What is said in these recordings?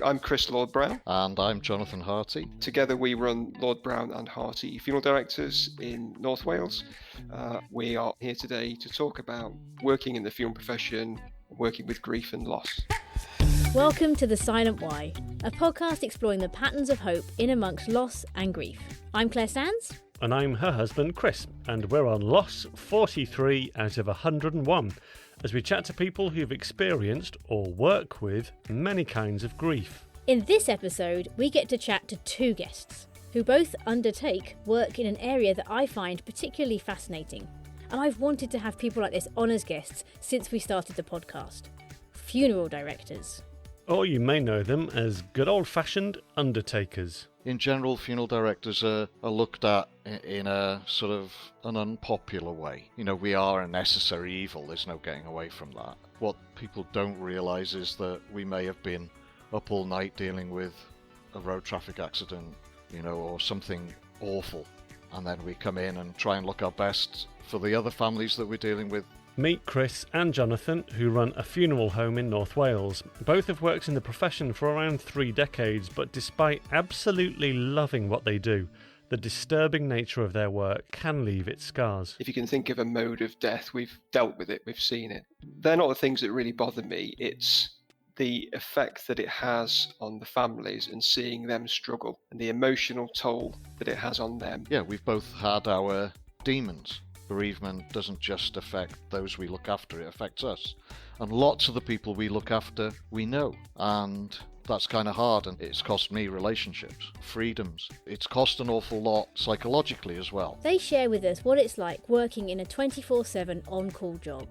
I'm Chris Lord-Brown. And I'm Jonathen Harty. Together we run Lord-Brown and Harty Funeral Directors in North Wales. We are here today to talk about working in the funeral profession, working with grief and loss. Welcome to The Silent Why, a podcast exploring the patterns of hope in amongst loss and grief. I'm Claire Sands. And I'm her husband, Chris, and we're on Loss 43 out of 101, as we chat to people who've experienced or work with many kinds of grief. In this episode, we get to chat to two guests, who both undertake work in an area that I find particularly fascinating. And I've wanted to have people like this on as guests since we started the podcast. Funeral directors. Or you may know them as good old-fashioned undertakers. In general, funeral directors are looked at in a sort of an unpopular way. You know, we are a necessary evil, there's no getting away from that. What people don't realise is that we may have been up all night dealing with a road traffic accident, you know, or something awful. And then we come in and try and look our best for the other families that we're dealing with. Meet Chris and Jonathan, who run a funeral home in North Wales. Both have worked in the profession for around 3 decades, but despite absolutely loving what they do, the disturbing nature of their work can leave its scars. If you can think of a mode of death, we've dealt with it, we've seen it. They're not the things that really bother me, it's the effect that it has on the families and seeing them struggle and the emotional toll that it has on them. Yeah, we've both had our demons. Bereavement doesn't just affect those we look after, it affects us. And lots of the people we look after, we know. And that's kind of hard, and it's cost me relationships, freedoms. It's cost an awful lot psychologically as well. They share with us what it's like working in a 24/7 on-call job,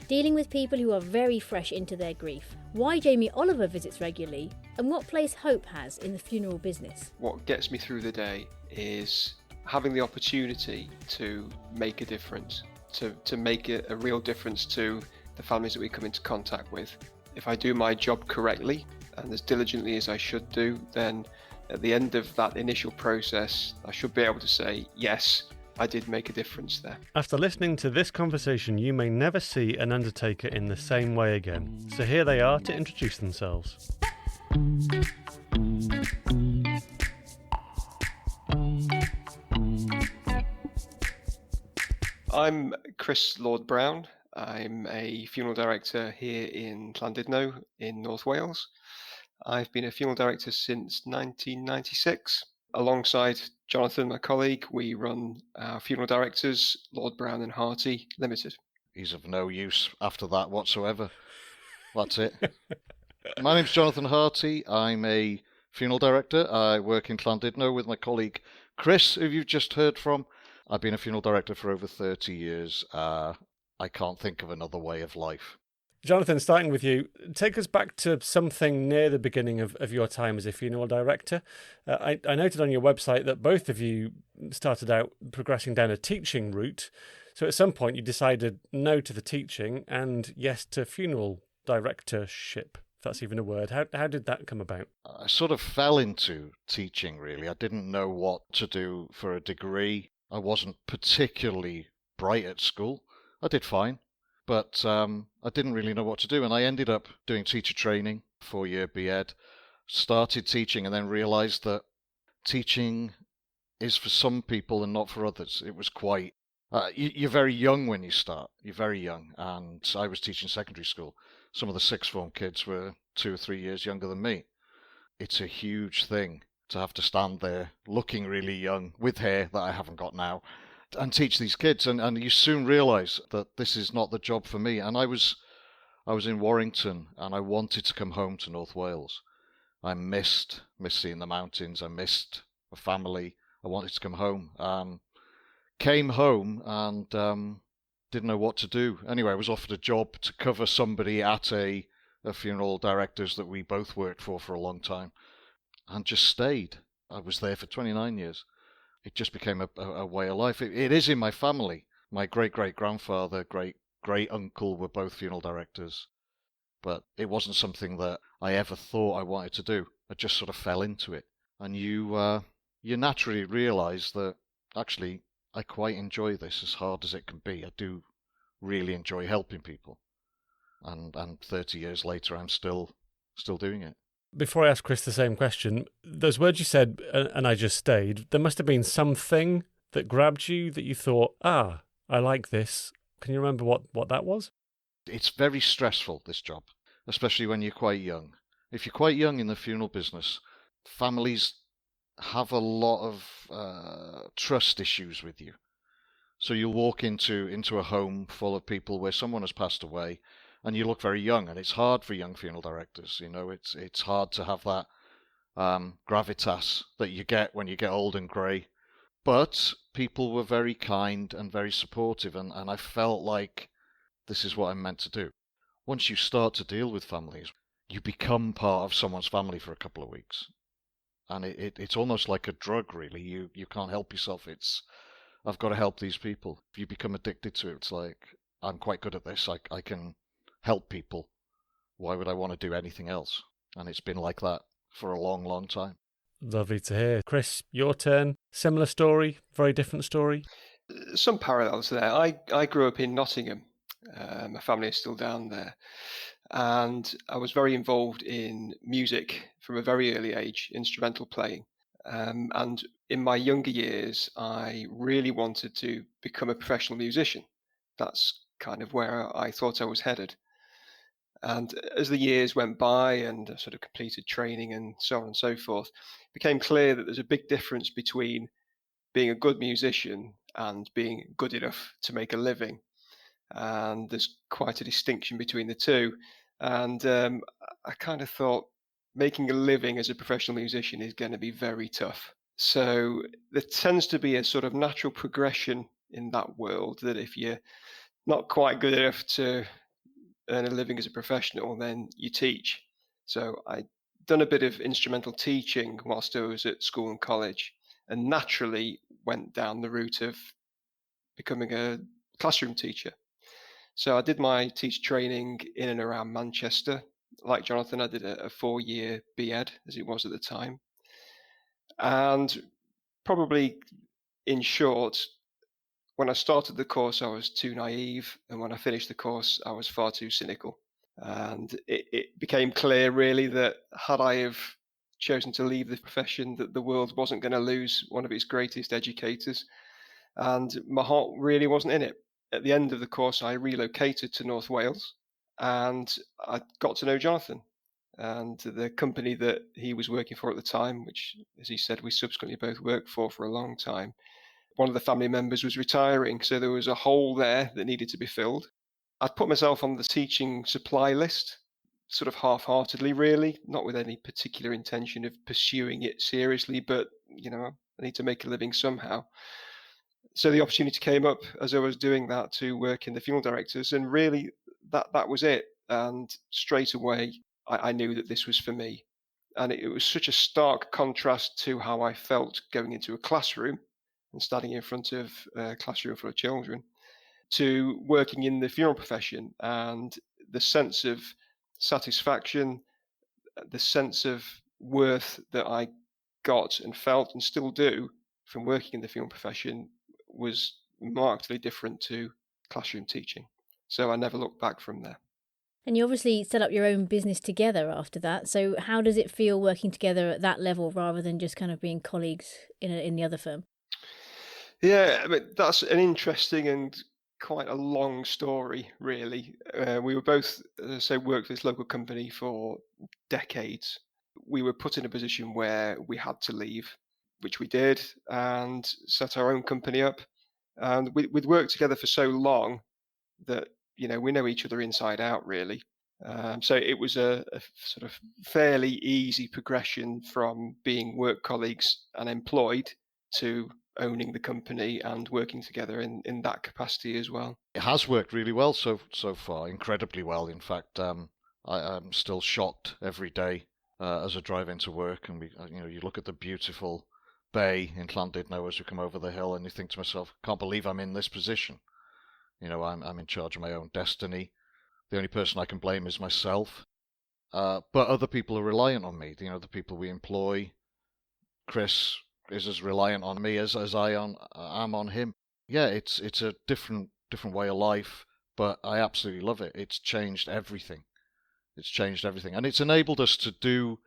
dealing with people who are very fresh into their grief, why Jamie Oliver visits regularly, and what place hope has in the funeral business. What gets me through the day is having the opportunity to make a difference, to make a real difference to the families that we come into contact with. If I do my job correctly and as diligently as I should do, then at the end of that initial process, I should be able to say, yes, I did make a difference there. After listening to this conversation, you may never see an undertaker in the same way again. So here they are to introduce themselves. I'm Chris Lord-Brown. I'm a funeral director here in Llandudno in North Wales. I've been a funeral director since 1996. Alongside Jonathan, my colleague, we run our funeral directors, Lord-Brown and Harty Ltd. He's of no use after that whatsoever. That's it. My name's Jonathen Harty. I'm a funeral director. I work in Llandudno with my colleague Chris, who you've just heard from. I've been a funeral director for over 30 years. I can't think of another way of life. Jonathan, starting with you, take us back to something near the beginning of your time as a funeral director. I noted on your website that both of you started out progressing down a teaching route. So at some point you decided no to the teaching and yes to funeral directorship, if that's even a word. How did that come about? I sort of fell into teaching, really. I didn't know what to do for a degree. I wasn't particularly bright at school. I did fine, but I didn't really know what to do. And I ended up doing teacher training, 4-year B.Ed, started teaching and then realised that teaching is for some people and not for others. It was quite... you're very young when you start. You're very young. And I was teaching secondary school. Some of the sixth form kids were 2 or 3 years younger than me. It's a huge thing to have to stand there looking really young with hair that I haven't got now and teach these kids. And you soon realise that this is not the job for me. And I was in Warrington and I wanted to come home to North Wales. I missed seeing the mountains. I missed a family. I wanted to come home. Came home and didn't know what to do. Anyway, I was offered a job to cover somebody at a funeral directors that we both worked for a long time. And just stayed. I was there for 29 years. It just became a way of life. It is in my family. My great-great-grandfather, great-great-uncle were both funeral directors. But it wasn't something that I ever thought I wanted to do. I just sort of fell into it. And you naturally realise that, actually, I quite enjoy this as hard as it can be. I do really enjoy helping people. and 30 years later, I'm still doing it. Before I ask Chris the same question, those words you said, and I just stayed, there must have been something that grabbed you that you thought, I like this. Can you remember what that was? It's very stressful, this job, especially when you're quite young. If you're quite young in the funeral business, families have a lot of trust issues with you. So you'll walk into a home full of people where someone has passed away, and you look very young, and it's hard for young funeral directors. It's hard to have that gravitas that you get when you get old and grey. But people were very kind and very supportive, and I felt like this is what I'm meant to do. Once you start to deal with families, you become part of someone's family for a couple of weeks. And it's almost like a drug, really. You can't help yourself. I've got to help these people. If you become addicted to it, it's like, I'm quite good at this. I can help people. Why would I want to do anything else? And it's been like that for a long, long time. Lovely to hear. Chris, your turn. Similar story, very different story? Some parallels there. I grew up in Nottingham. My family is still down there. And I was very involved in music from a very early age, instrumental playing. And in my younger years, I really wanted to become a professional musician. That's kind of where I thought I was headed. And as the years went by and I sort of completed training and so on and so forth, it became clear that there's a big difference between being a good musician and being good enough to make a living. And there's quite a distinction between the two. And I kind of thought making a living as a professional musician is going to be very tough. So there tends to be a sort of natural progression in that world, that if you're not quite good enough to earn a living as a professional, then you teach. So I'd done a bit of instrumental teaching whilst I was at school and college, and naturally went down the route of becoming a classroom teacher. So I did my teacher training in and around Manchester. Like Jonathan, I did a 4-year BEd, as it was at the time. And probably in short, when I started the course, I was too naive. And when I finished the course, I was far too cynical. And it became clear, really, that had I have chosen to leave the profession, that the world wasn't going to lose one of its greatest educators. And my heart really wasn't in it. At the end of the course, I relocated to North Wales, and I got to know Jonathan and the company that he was working for at the time, which, as he said, we subsequently both worked for a long time. One of the family members was retiring, so there was a hole there that needed to be filled. I'd put myself on the teaching supply list, sort of half-heartedly, really, not with any particular intention of pursuing it seriously, but, I need to make a living somehow. So the opportunity came up as I was doing that to work in the funeral directors, and really that was it. And straight away, I knew that this was for me. And it was such a stark contrast to how I felt going into a classroom and standing in front of a classroom full of children, to working in the funeral profession, and the sense of satisfaction, the sense of worth that I got and felt and still do from working in the funeral profession was markedly different to classroom teaching. So I never looked back from there. And you obviously set up your own business together after that. So how does it feel working together at that level rather than just kind of being colleagues in the other firm? Yeah, I mean, that's an interesting and quite a long story, really. We were both, as I say, worked for this local company for decades. We were put in a position where we had to leave, which we did, and set our own company up. And we'd worked together for so long that, we know each other inside out, really. So it was a sort of fairly easy progression from being work colleagues and employed to owning the company and working together in that capacity as well. It has worked really well so far, incredibly well. In fact, I'm still shocked every day as I drive into work, and you look at the beautiful bay in Llandudno as we come over the hill, and you think to myself, can't believe I'm in this position. I'm in charge of my own destiny. The only person I can blame is myself. But other people are reliant on me. The people we employ. Chris is as reliant on me as I am on him. Yeah, it's a different way of life, but I absolutely love it. It's changed everything. It's changed everything. And it's enabled us to do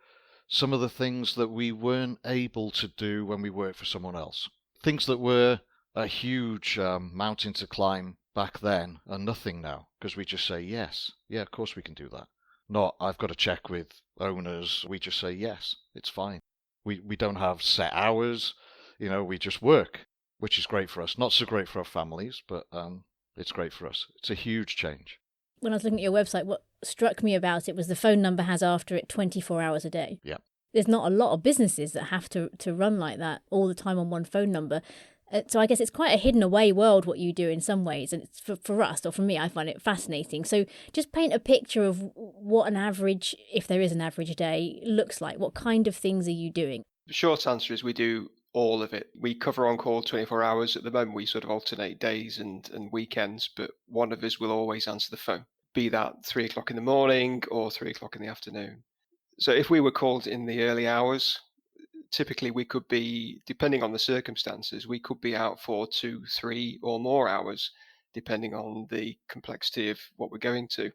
some of the things that we weren't able to do when we worked for someone else. Things that were a huge mountain to climb back then are nothing now, because we just say yes. Yeah, of course we can do that. Not, I've got to check with owners. We just say yes, it's fine. We don't have set hours. We just work, which is great for us. Not so great for our families, but it's great for us. It's a huge change. When I was looking at your website, what struck me about it was the phone number has after it 24 hours a day. Yeah. There's not a lot of businesses that have to run like that all the time on one phone number. So I guess it's quite a hidden away world what you do in some ways. And it's for us, or for me, I find it fascinating. So just paint a picture of what an average, if there is an average day, looks like. What kind of things are you doing? The short answer is we do all of it. We cover on call 24 hours. At the moment, we sort of alternate days and weekends, but one of us will always answer the phone, be that 3 o'clock in the morning or 3 o'clock in the afternoon. So if we were called in the early hours, typically we could be, depending on the circumstances, we could be out for 2, 3 or more hours, depending on the complexity of what we're going to.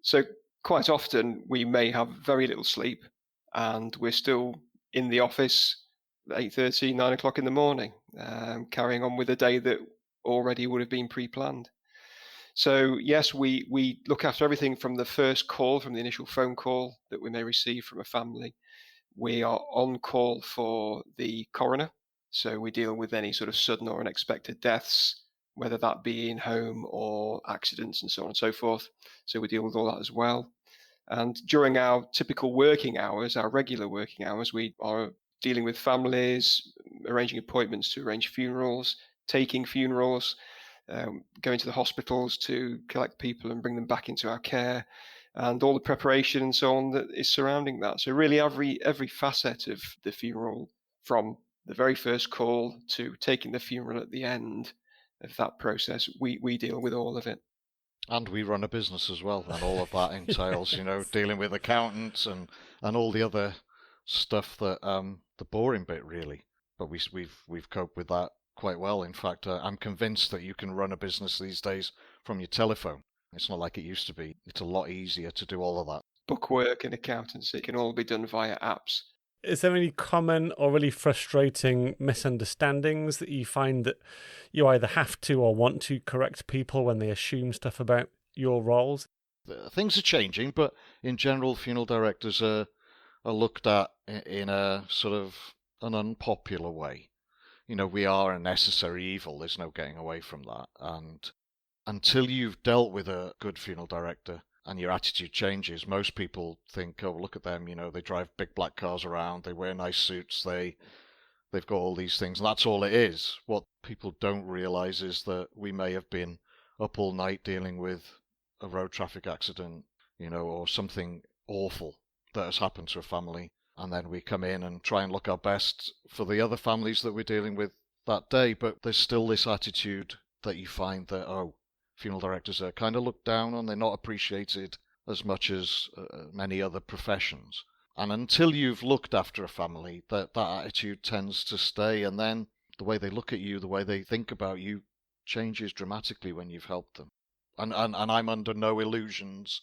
So quite often we may have very little sleep and we're still in the office 8:30, 9 o'clock in the morning, carrying on with a day that already would have been pre-planned. So yes, we look after everything from the first call, from the initial phone call that we may receive from a family. We are on call for the coroner. So we deal with any sort of sudden or unexpected deaths, whether that be in home or accidents and so on and so forth. So we deal with all that as well. And during our typical working hours, our regular working hours, we are dealing with families, arranging appointments to arrange funerals, taking funerals, going to the hospitals to collect people and bring them back into our care, and all the preparation and so on that is surrounding that. So really every facet of the funeral, from the very first call to taking the funeral at the end of that process, we deal with all of it. And we run a business as well, and all of that entails, dealing with accountants and all the other stuff that the boring bit really. But we've coped with that quite well. In fact, I'm convinced that you can run a business these days from your telephone. It's not like it used to be. It's a lot easier to do all of that. Bookwork and accountancy can all be done via apps. Is there any common or really frustrating misunderstandings that you find that you either have to or want to correct people when they assume stuff about your roles? Things are changing, but in general, funeral directors are looked at in a sort of an unpopular way. We are a necessary evil. There's no getting away from that. And until you've dealt with a good funeral director and your attitude changes, most people think, oh, look at them, they drive big black cars around, they wear nice suits, they've got all these things, and that's all it is. What people don't realise is that we may have been up all night dealing with a road traffic accident, or something awful that has happened to a family, and then we come in and try and look our best for the other families that we're dealing with that day, but there's still this attitude that you find that, oh, funeral directors are kind of looked down on, they're not appreciated as much as many other professions. And until you've looked after a family, that attitude tends to stay, and then the way they look at you, the way they think about you changes dramatically when you've helped them. And I'm under no illusions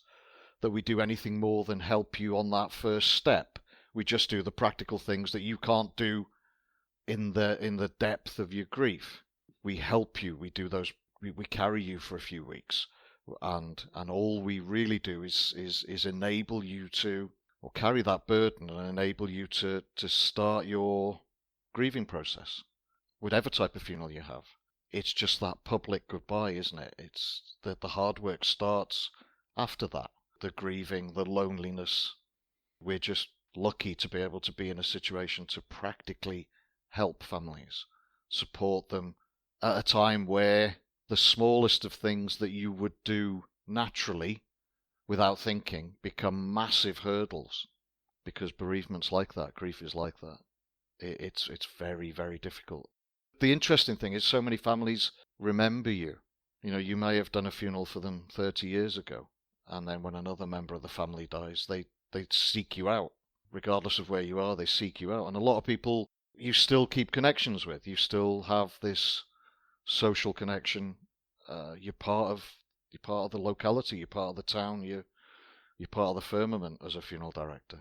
that we do anything more than help you on that first step. We just do the practical things that you can't do in the depth of your grief. We help you, we do those. We carry you for a few weeks, and all we really do is enable you to, or carry that burden and enable you to start your grieving process, whatever type of funeral you have. It's just that public goodbye, isn't it? It's that the hard work starts after that, the grieving, the loneliness. We're just lucky to be able to be in a situation to practically help families, support them at a time where the smallest of things that you would do naturally without thinking become massive hurdles, because bereavement's like that, grief is like that. It's very, very difficult. The interesting thing is so many families remember you. You may have done a funeral for them 30 years ago, and then when another member of the family dies, they seek you out. Regardless of where you are, they seek you out. And a lot of people you still keep connections with. You still have this social connection. You're part of You're part of the locality, you're part of the town, you're part of the firmament as a funeral director.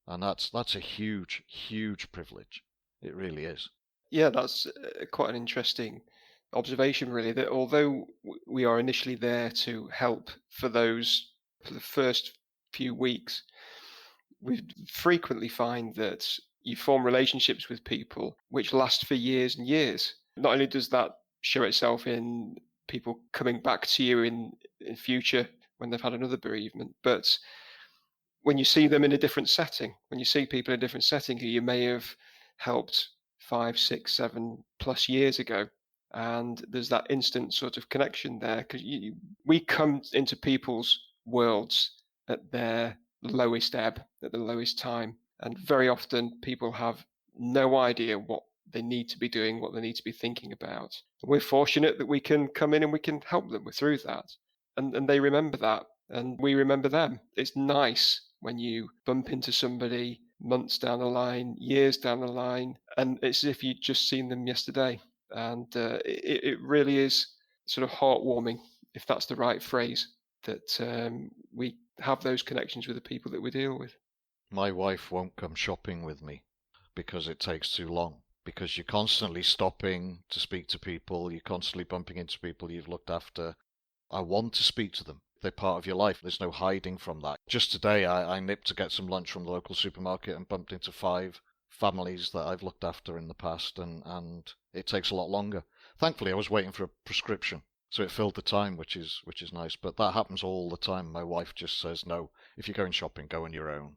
And that's a huge, huge privilege. It really is. Yeah, that's quite an interesting observation, really, that although we are initially there to help for the first few weeks, we frequently find that you form relationships with people which last for years and years. Not only does that show itself in people coming back to you in future when they've had another bereavement, but when you see them in a different setting, when you see people in a different setting who you may have helped 5, 6, 7+ years ago, and there's that instant sort of connection there, because we come into people's worlds at their lowest ebb, at the lowest time, and very often people have no idea what they need to be doing, what they need to be thinking about. We're fortunate that we can come in and we can help them through that, and they remember that, and we remember them. It's nice when you bump into somebody months down the line, years down the line, and it's as if you'd just seen them yesterday. And it really is sort of heartwarming, if that's the right phrase, that we have those connections with the people that we deal with. My wife won't come shopping with me because it takes too long, because you're constantly stopping to speak to people, you're constantly bumping into people you've looked after. I want to speak to them. They're part of your life. There's no hiding from that. Just today, I nipped to get some lunch from the local supermarket and bumped into 5 families that I've looked after in the past, and it takes a lot longer. Thankfully, I was waiting for a prescription, so it filled the time, which is nice. But that happens all the time. My wife just says, no, if you're going shopping, go on your own.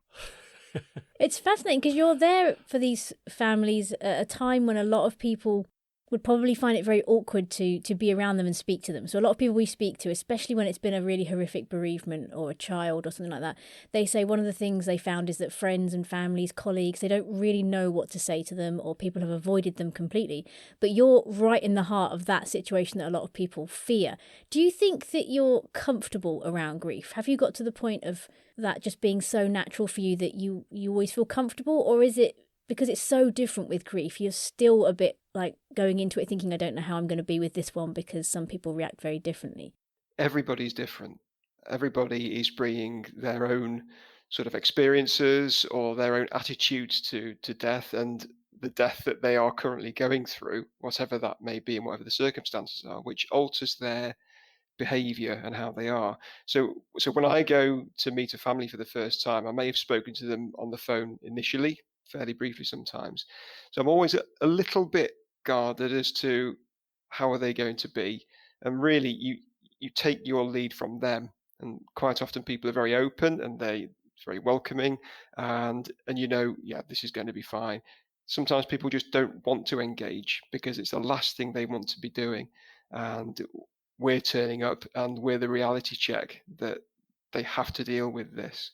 It's fascinating because you're there for these families at a time when a lot of people would probably find it very awkward to be around them and speak to them. So a lot of people we speak to, especially when it's been a really horrific bereavement or a child or something like that, they say one of the things they found is that friends and families, colleagues, they don't really know what to say to them, or people have avoided them completely. But you're right in the heart of that situation that a lot of people fear. Do you think that you're comfortable around grief? Have you got to the point of that just being so natural for you that you always feel comfortable? Or is it because it's so different with grief, you're still a bit like going into it thinking, I don't know how I'm going to be with this one, because some people react very differently? Everybody's different. Everybody is bringing their own sort of experiences or their own attitudes to death and the death that they are currently going through, whatever that may be and whatever the circumstances are, which alters their behavior and how they are. So when I go to meet a family for the first time, I may have spoken to them on the phone initially, fairly briefly sometimes. So I'm always a little bit guarded as to how are they going to be. And really, you take your lead from them. And quite often people are very open and they're very welcoming, and yeah, this is going to be fine. Sometimes people just don't want to engage because it's the last thing they want to be doing. And we're turning up and we're the reality check that they have to deal with this.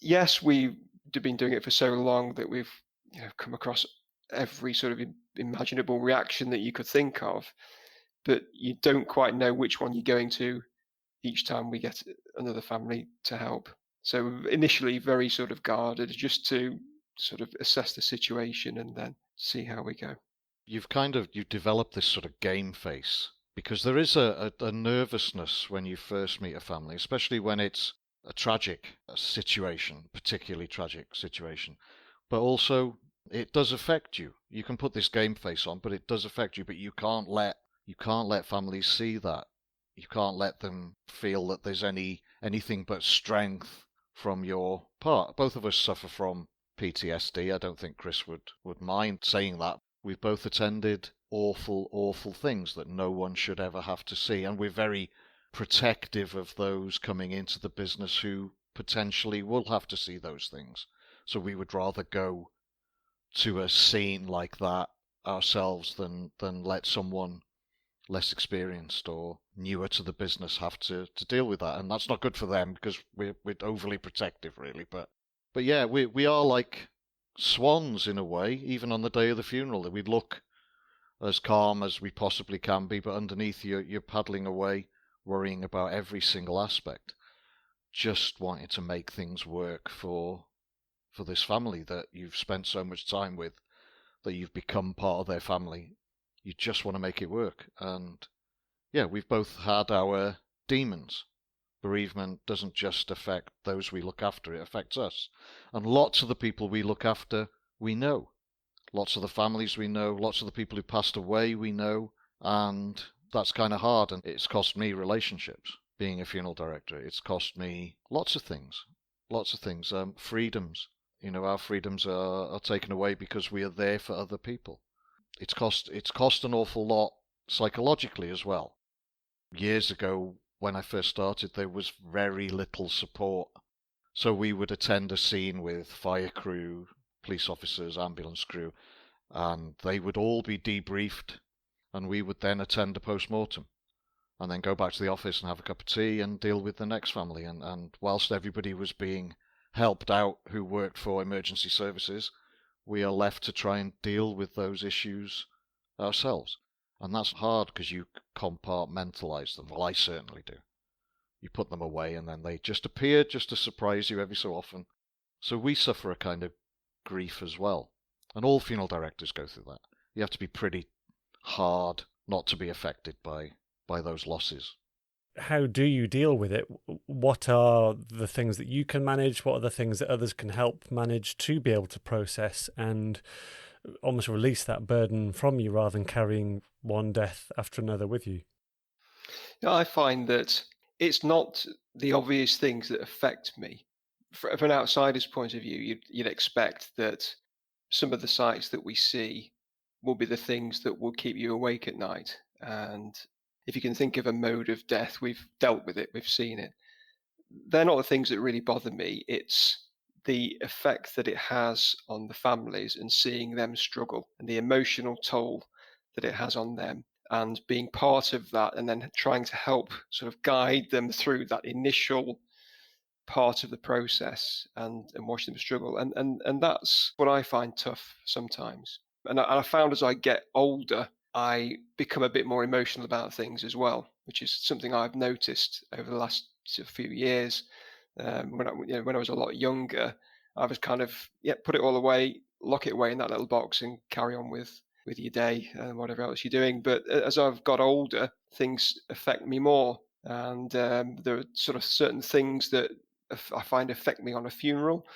Yes, we've been doing it for so long that we've come across every sort of imaginable reaction that you could think of, but you don't quite know which one you're going to each time we get another family to help. So initially very sort of guarded, just to sort of assess the situation and then see how we go. You've developed this sort of game face, because there is a nervousness when you first meet a family, especially when it's a tragic situation, particularly tragic situation. But also, it does affect you. You can put this game face on, but it does affect you. But you can't let families see that. You can't let them feel that there's anything but strength from your part. Both of us suffer from PTSD. I don't think Chris would mind saying that. We've both attended awful, awful things that no one should ever have to see, and we're very protective of those coming into the business who potentially will have to see those things. So we would rather go to a scene like that ourselves than let someone less experienced or newer to the business have to deal with that. And that's not good for them because we're overly protective, really. But yeah, we are like swans in a way, even on the day of the funeral. That we look as calm as we possibly can be, but underneath you're paddling away, worrying about every single aspect, just wanting to make things work for this family that you've spent so much time with, that you've become part of their family. You just want to make it work. And yeah, we've both had our demons. Bereavement doesn't just affect those we look after, it affects us. And lots of the people we look after, we know. Lots of the families we know, lots of the people who passed away we know, and that's kind of hard, and it's cost me relationships, being a funeral director. It's cost me lots of things, freedoms. Our freedoms are taken away because we are there for other people. It's cost an awful lot psychologically as well. Years ago, when I first started, there was very little support. So we would attend a scene with fire crew, police officers, ambulance crew, and they would all be debriefed, and we would then attend a post-mortem, and then go back to the office and have a cup of tea and deal with the next family. And whilst everybody was being helped out who worked for emergency services, we are left to try and deal with those issues ourselves. And that's hard because you compartmentalize them. Well, I certainly do. You put them away and then they just appear just to surprise you every so often. So we suffer a kind of grief as well. And all funeral directors go through that. You have to be pretty hard not to be affected by those losses. How do you deal with it? What are the things that you can manage? What are the things that others can help manage to be able to process and almost release that burden from you rather than carrying one death after another with you? I find that it's not the obvious things that affect me. From an outsider's point of view, you'd expect that some of the sights that we see will be the things that will keep you awake at night. And if you can think of a mode of death, we've dealt with it, we've seen it. They're not the things that really bother me. It's the effect that it has on the families and seeing them struggle and the emotional toll that it has on them, and being part of that and then trying to help sort of guide them through that initial part of the process and watch them struggle. And that's what I find tough sometimes. And I found as I get older, I become a bit more emotional about things as well, which is something I've noticed over the last few years. When I was a lot younger, I was kind of put it all away, lock it away in that little box, and carry on with your day and whatever else you're doing. But as I've got older, things affect me more, and there are sort of certain things that I find affect me on a funeral.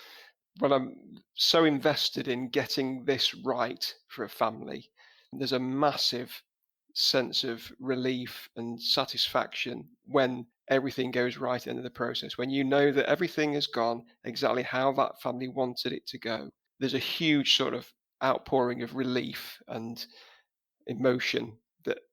When I'm so invested in getting this right for a family, there's a massive sense of relief and satisfaction when everything goes right at the end of the process. When you know that everything has gone exactly how that family wanted it to go, there's a huge sort of outpouring of relief and emotion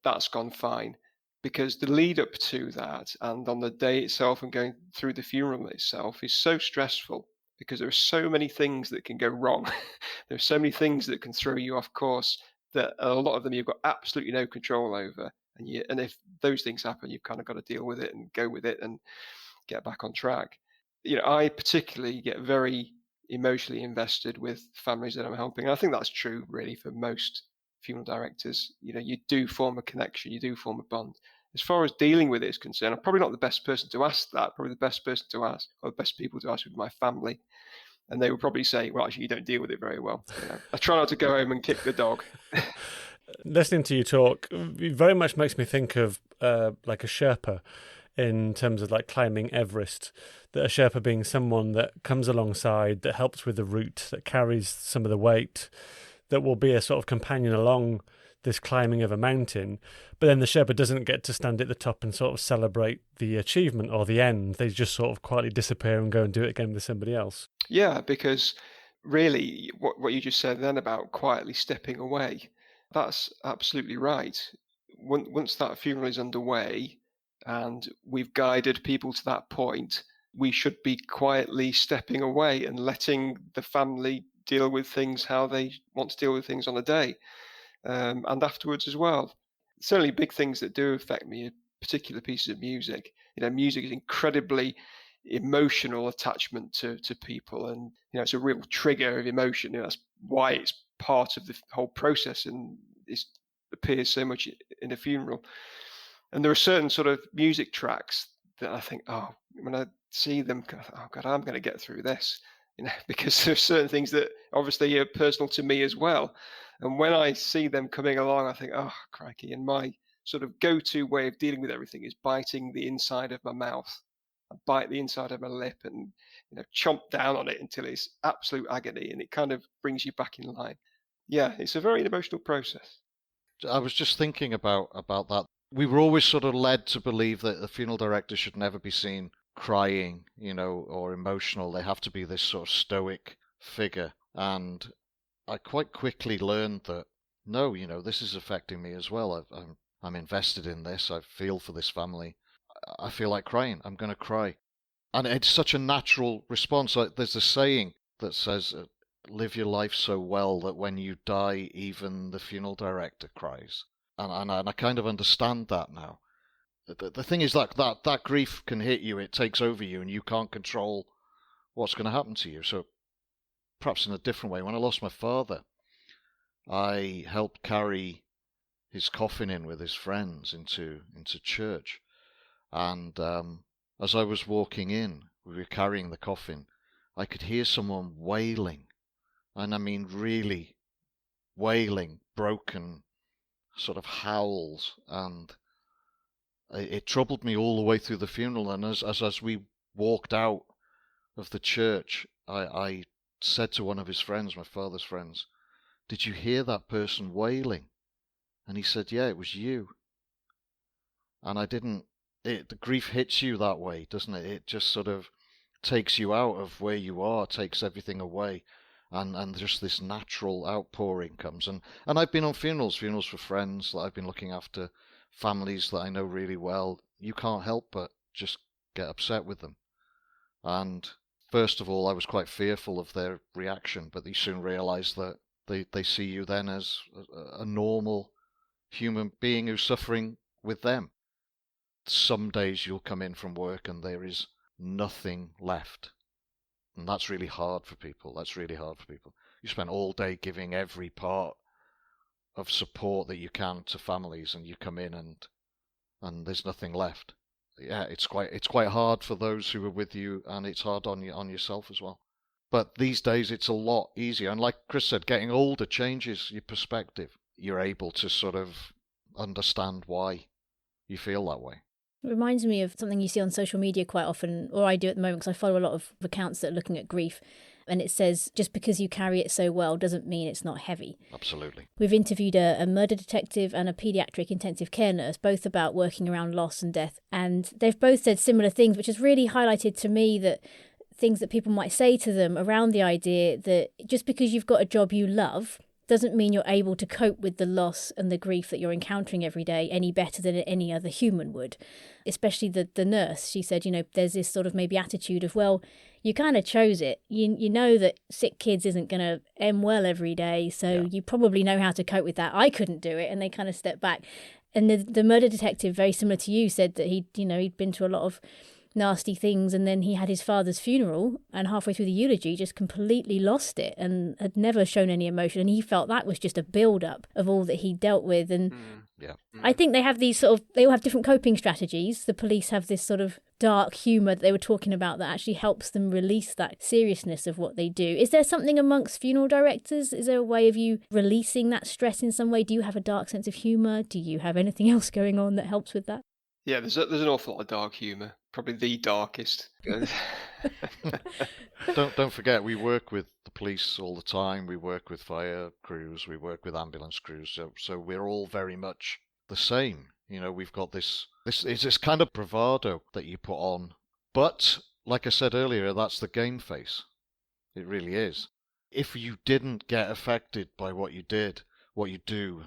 that's gone fine. Because the lead up to that and on the day itself and going through the funeral itself is so stressful, because there are so many things that can go wrong. There are so many things that can throw you off course, that a lot of them you've got absolutely no control over. And if those things happen, you've kind of got to deal with it and go with it and get back on track. I particularly get very emotionally invested with families that I'm helping. And I think that's true really for most funeral directors. You do form a connection, you do form a bond. As far as dealing with it is concerned, I'm probably not the best person to ask that. Probably the best person to ask, or the best people to ask, would be my family. And they will probably say, well, actually, you don't deal with it very well. I try not to go home and kick the dog. Listening to you talk, it very much makes me think of like a Sherpa in terms of like climbing Everest. That a Sherpa being someone that comes alongside, that helps with the route, that carries some of the weight, that will be a sort of companion along this climbing of a mountain. But then the Sherpa doesn't get to stand at the top and sort of celebrate the achievement or the end. They just sort of quietly disappear and go and do it again with somebody else. Yeah, because really what you just said then about quietly stepping away, that's absolutely right. Once that funeral is underway and we've guided people to that point, we should be quietly stepping away and letting the family deal with things how they want to deal with things on the day, and afterwards as well. Certainly big things that do affect me are particular pieces of music. Music is incredibly emotional attachment to people, and it's a real trigger of emotion. That's why it's part of the whole process, and it appears so much in a funeral. And there are certain sort of music tracks that I think, when I see them, oh God, I'm going to get through this, because there's certain things that obviously are personal to me as well. And when I see them coming along, I think, oh crikey, in my sort of go-to way of dealing with everything is biting the inside of my mouth. I bite the inside of my lip and chomp down on it until it's absolute agony, and it kind of brings you back in line. Yeah, it's a very emotional process. I was just thinking about that. We were always sort of led to believe that the funeral director should never be seen crying, or emotional. They have to be this sort of stoic figure. And I quite quickly learned that, no, this is affecting me as well. I'm invested in this. I feel for this family. I feel like crying. I'm going to cry. And it's such a natural response. There's a saying that says, live your life so well that when you die, even the funeral director cries. And I kind of understand that now. The thing is that grief can hit you. It takes over you, and you can't control what's going to happen to you. So perhaps in a different way, when I lost my father, I helped carry his coffin in with his friends into church. And as I was walking in, we were carrying the coffin, I could hear someone wailing. And I mean really wailing, broken sort of howls. And it troubled me all the way through the funeral. And as we walked out of the church, I said to one of his friends, my father's friends, "Did you hear that person wailing?" And he said, "Yeah, it was you." And I didn't. The grief hits you that way, doesn't it? It just sort of takes you out of where you are, takes everything away, and just this natural outpouring comes. And I've been on funerals for friends that I've been looking after, families that I know really well. You can't help but just get upset with them. And first of all, I was quite fearful of their reaction, but you soon realise that they see you then as a normal human being who's suffering with them. Some days you'll come in from work and there is nothing left. And that's really hard for people. You spend all day giving every part of support that you can to families, and you come in and there's nothing left. Yeah, it's quite hard for those who are with you, and it's hard on yourself as well. But these days it's a lot easier. And like Chris said, getting older changes your perspective. You're able to sort of understand why you feel that way. It reminds me of something you see on social media quite often, or I do at the moment, because I follow a lot of accounts that are looking at grief. And it says, just because you carry it so well doesn't mean it's not heavy. Absolutely. We've interviewed a murder detective and a paediatric intensive care nurse, both about working around loss and death. And they've both said similar things, which has really highlighted to me that things that people might say to them around the idea that just because you've got a job you love doesn't mean you're able to cope with the loss and the grief that you're encountering every day any better than any other human would. Especially the nurse. She said, there's this sort of maybe attitude of, well, you kind of chose it. You know that sick kids isn't going to end well every day, so you probably know how to cope with that. I couldn't do it. And they kind of stepped back. And the murder detective, very similar to you, said that he'd been to a lot of nasty things, and then he had his father's funeral, and halfway through the eulogy just completely lost it and had never shown any emotion, and he felt that was just a build-up of all that he dealt with. And I think they have they all have different coping strategies. The police have this sort of dark humour that they were talking about that actually helps them release that seriousness of what they do. Is there something amongst funeral directors? Is there a way of you releasing that stress in some way? Do you have a dark sense of humour? Do you have anything else going on that helps with that? Yeah, there's an awful lot of dark humour. Probably the darkest. Don't forget, we work with the police all the time. We work with fire crews. We work with ambulance crews. So we're all very much the same. We've got this kind of bravado that you put on. But like I said earlier, that's the game face. It really is. If you didn't get affected by what you did, what you do,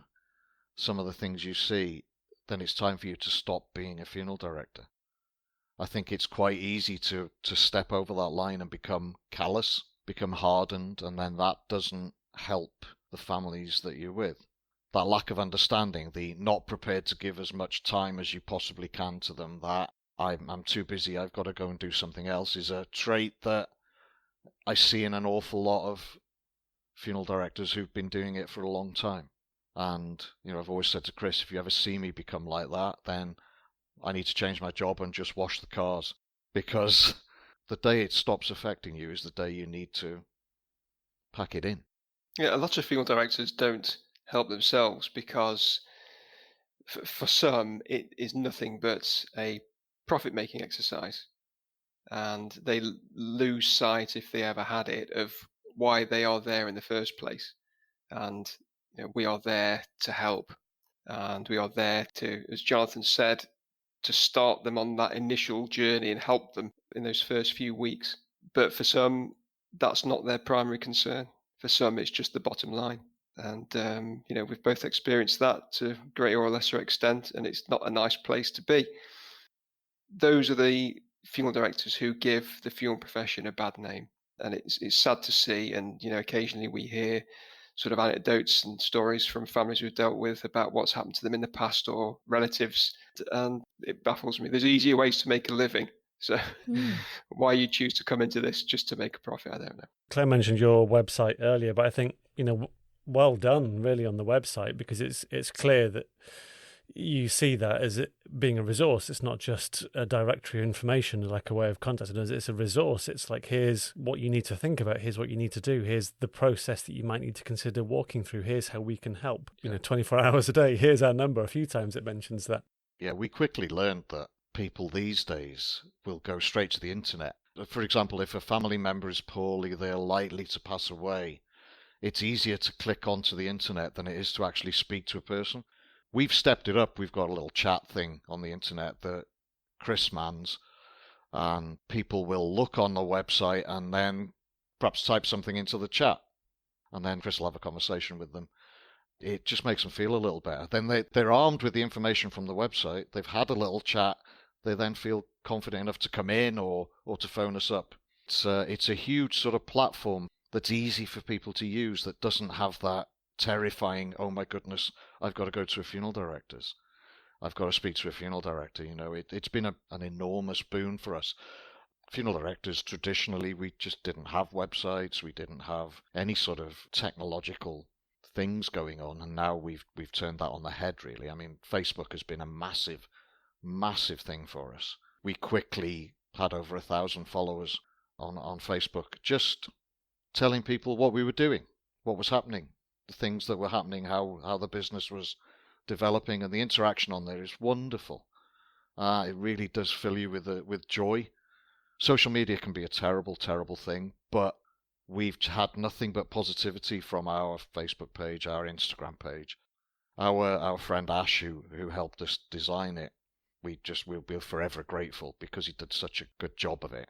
some of the things you see, then it's time for you to stop being a funeral director. I think it's quite easy to step over that line and become callous, become hardened, and then that doesn't help the families that you're with. That lack of understanding, the not prepared to give as much time as you possibly can to them, that I'm too busy, I've got to go and do something else, is a trait that I see in an awful lot of funeral directors who've been doing it for a long time. And, I've always said to Chris, if you ever see me become like that, then I need to change my job and just wash the cars. Because the day it stops affecting you is the day you need to pack it in. Yeah, a lot of funeral directors don't help themselves because For some, it is nothing but a profit-making exercise, and they lose sight, if they ever had it, of why they are there in the first place. And we are there to help, and we are there to, as Jonathan said, to start them on that initial journey and help them in those first few weeks. But for some, that's not their primary concern. For some, it's just the bottom line. And we've both experienced that to greater or lesser extent, and it's not a nice place to be. Those are the funeral directors who give the funeral profession a bad name, and it's sad to see. And occasionally we hear sort of anecdotes and stories from families we've dealt with about what's happened to them in the past or relatives, and it baffles me. There's easier ways to make a living. So why you choose to come into this just to make a profit, I don't know. Claire mentioned your website earlier, but I think, well done really on the website, because it's clear that you see that as it being a resource. It's not just a directory of information, like a way of contacting us. It's a resource. It's like, here's what you need to think about. Here's what you need to do. Here's the process that you might need to consider walking through. Here's how we can help. 24 hours a day. Here's our number. A few times it mentions that. Yeah, we quickly learned that people these days will go straight to the internet. For example, if a family member is poorly, they're likely to pass away. It's easier to click onto the internet than it is to actually speak to a person. We've stepped it up. We've got a little chat thing on the internet that Chris mans, and people will look on the website and then perhaps type something into the chat, and then Chris will have a conversation with them. It just makes them feel a little better. Then they're armed with the information from the website. They've had a little chat. They then feel confident enough to come in or to phone us up. It's a huge sort of platform that's easy for people to use, that doesn't have that terrifying, oh my goodness, I've got to go to a funeral director's. I've got to speak to a funeral director. It's been an enormous boon for us. Funeral directors, traditionally, we just didn't have websites. We didn't have any sort of technological things going on, and now we've turned that on the head, really. I mean, Facebook has been a massive, massive thing for us. We quickly had over 1,000 followers on Facebook, just telling people what we were doing, what was happening, the things that were happening, how the business was developing, and the interaction on there is wonderful. It really does fill you with joy. Social media can be a terrible, terrible thing, but we've had nothing but positivity from our Facebook page, our Instagram page. Our friend Ash, who helped us design it, we're forever grateful, because he did such a good job of it.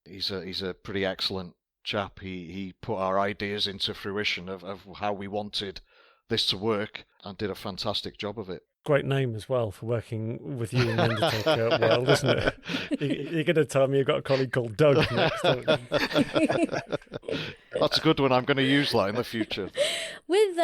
He's a pretty excellent chap. He put our ideas into fruition of how we wanted this to work, and did a fantastic job of it. Great name as well for working with you in the Undertaker world, isn't it? You're going to tell me you've got a colleague called Doug next, don't you? That's a good one. I'm going to use that in the future. With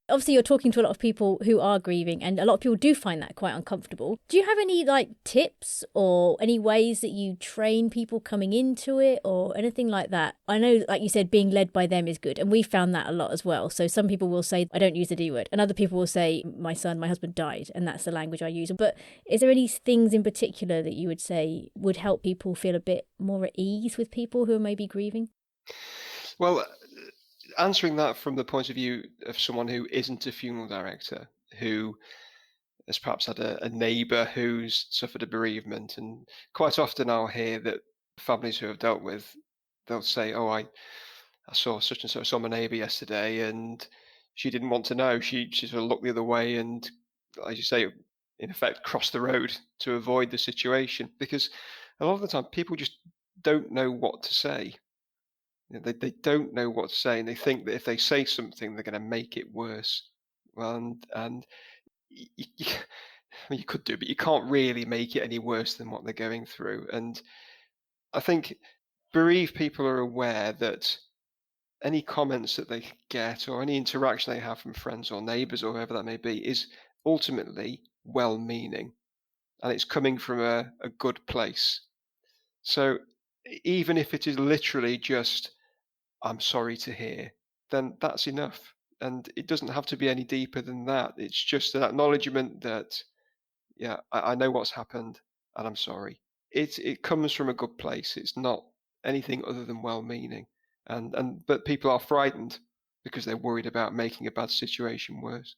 obviously you're talking to a lot of people who are grieving, and a lot of people do find that quite uncomfortable. Do you have any tips or any ways that you train people coming into it or anything like that? I know, like you said, being led by them is good, and we found that a lot as well. So some people will say, I don't use the D word, and other people will say, my husband died, and that's the language I use. But is there any things in particular that you would say would help people feel a bit more at ease with people who are maybe grieving? Well, answering that from the point of view of someone who isn't a funeral director, who has perhaps had a neighbour who's suffered a bereavement, and quite often I'll hear that families who have dealt with, they'll say, oh, I saw such and such, saw my neighbour yesterday, and she didn't want to know. She sort of looked the other way and, as you say, in effect, crossed the road to avoid the situation, because a lot of the time people just don't know what to say. They don't know what to say, and they think that if they say something, they're going to make it worse. Well, and you could do, but you can't really make it any worse than what they're going through. And I think bereaved people are aware that any comments that they get or any interaction they have from friends or neighbours or whoever that may be is ultimately well-meaning, and it's coming from a good place. So even if it is literally just, I'm sorry to hear, then that's enough. And it doesn't have to be any deeper than that. It's just an acknowledgement that, yeah, I know what's happened and I'm sorry. It comes from a good place. It's not anything other than well-meaning. But people are frightened because they're worried about making a bad situation worse.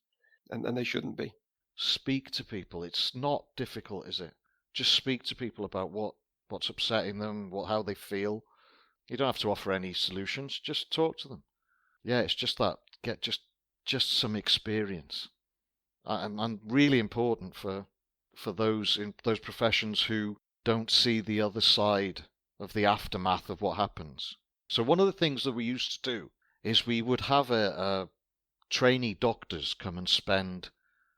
And they shouldn't be. speak to people. It's not difficult, is it? Just speak to people about what's upsetting them, how they feel. You don't have to offer any solutions. Just talk to them. Yeah, it's just that. Get just some experience, and really important for those in those professions who don't see the other side of the aftermath of what happens. So one of the things that we used to do is we would have a trainee doctors come and spend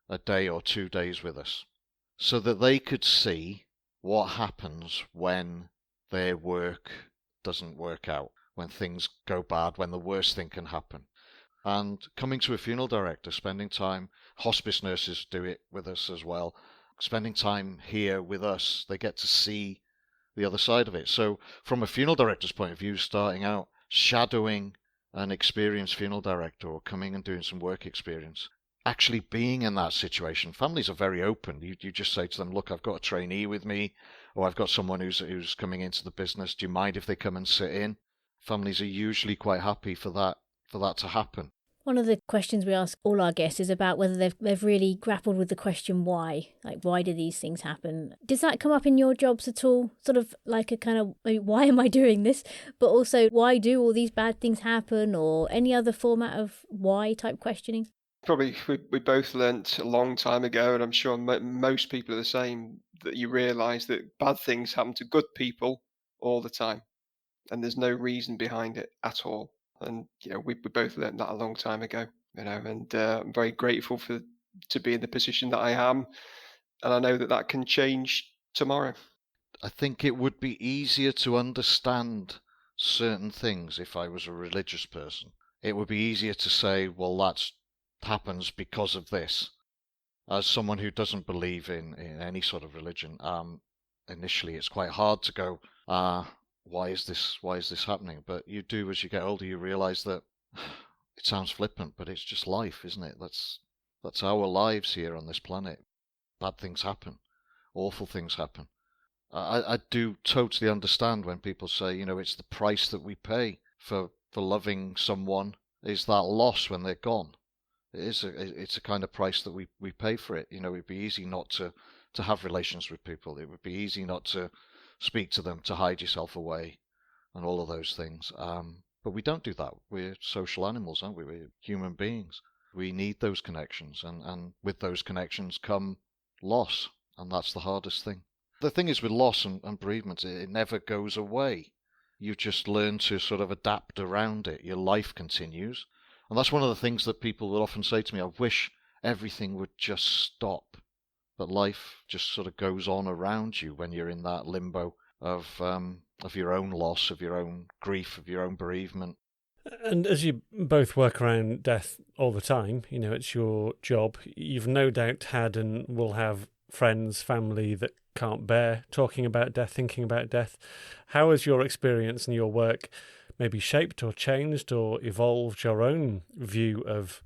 a day or 2 days with us, so that they could see what happens when their work doesn't work out, when things go bad, when the worst thing can happen. And coming to a funeral director, spending time, hospice nurses do it with us as well, spending time here with us, they get to see the other side of it. So from a funeral director's point of view, starting out, shadowing an experienced funeral director or coming and doing some work experience, actually being in that situation, families are very open. You just say to them, look, I've got a trainee with me, or I've got someone who's coming into the business. Do you mind if they come and sit in? Families are usually quite happy for that to happen. One of the questions we ask all our guests is about whether they've really grappled with the question why. Like, why do these things happen? Does that come up in your jobs at all? Sort of like a kind of, why am I doing this? But also, why do all these bad things happen? Or any other format of why type questioning? Probably we both learnt a long time ago, and I'm sure most people are the same, that you realise that bad things happen to good people all the time, and there's no reason behind it at all. And we both learned that a long time ago. And I'm very grateful to be in the position that I am, and I know that can change tomorrow. I think it would be easier to understand certain things if I was a religious person. It would be easier to say, well, that happens because of this. As someone who doesn't believe in any sort of religion, initially it's quite hard to go, why is this happening? But you do, as you get older, you realise that it sounds flippant, but it's just life, isn't it? That's our lives here on this planet. Bad things happen, awful things happen. I do totally understand when people say, it's the price that we pay for loving someone is that loss when they're gone. It's a kind of price that we pay for it. It'd be easy not to have relations with people. It would be easy not to speak to them, to hide yourself away, and all of those things. But we don't do that. We're social animals, aren't we? We're human beings. We need those connections, and with those connections come loss, and that's the hardest thing. The thing is with loss and bereavement, it never goes away. You just learn to sort of adapt around it. Your life continues. And that's one of the things that people will often say to me, I wish everything would just stop. But life just sort of goes on around you when you're in that limbo of your own loss, of your own grief, of your own bereavement. And as you both work around death all the time, it's your job, you've no doubt had and will have friends, family that can't bear talking about death, thinking about death. How has your experience and your work maybe shaped or changed or evolved your own view of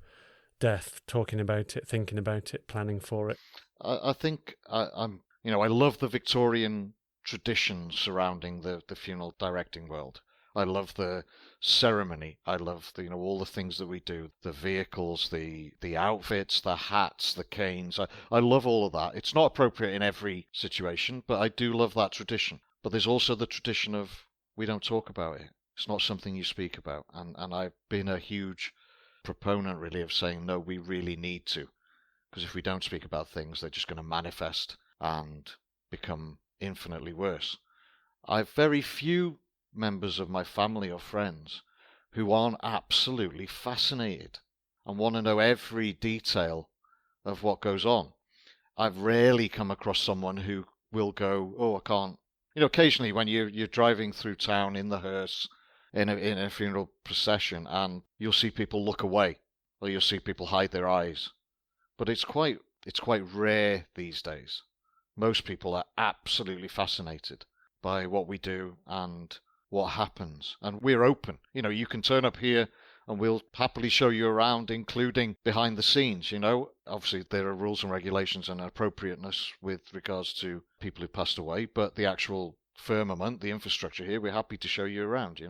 death, talking about it, thinking about it, planning for it? I think I love the Victorian tradition surrounding the funeral directing world. I love the ceremony. I love all the things that we do, the vehicles, the outfits, the hats, the canes. I love all of that. It's not appropriate in every situation, but I do love that tradition. But there's also the tradition of we don't talk about it. It's not something you speak about. And I've been a huge proponent really of saying, no, we really need to. Because if we don't speak about things, they're just going to manifest and become infinitely worse. I've very few members of my family or friends who aren't absolutely fascinated and want to know every detail of what goes on. I've rarely come across someone who will go, oh, I can't. Occasionally when you're driving through town in the hearse, in a funeral procession, and you'll see people look away, or you'll see people hide their eyes. But it's quite rare these days. Most people are absolutely fascinated by what we do and what happens. And we're open. You can turn up here and we'll happily show you around, including behind the scenes. Obviously there are rules and regulations and appropriateness with regards to people who passed away, but the actual firmament, the infrastructure here, we're happy to show you around.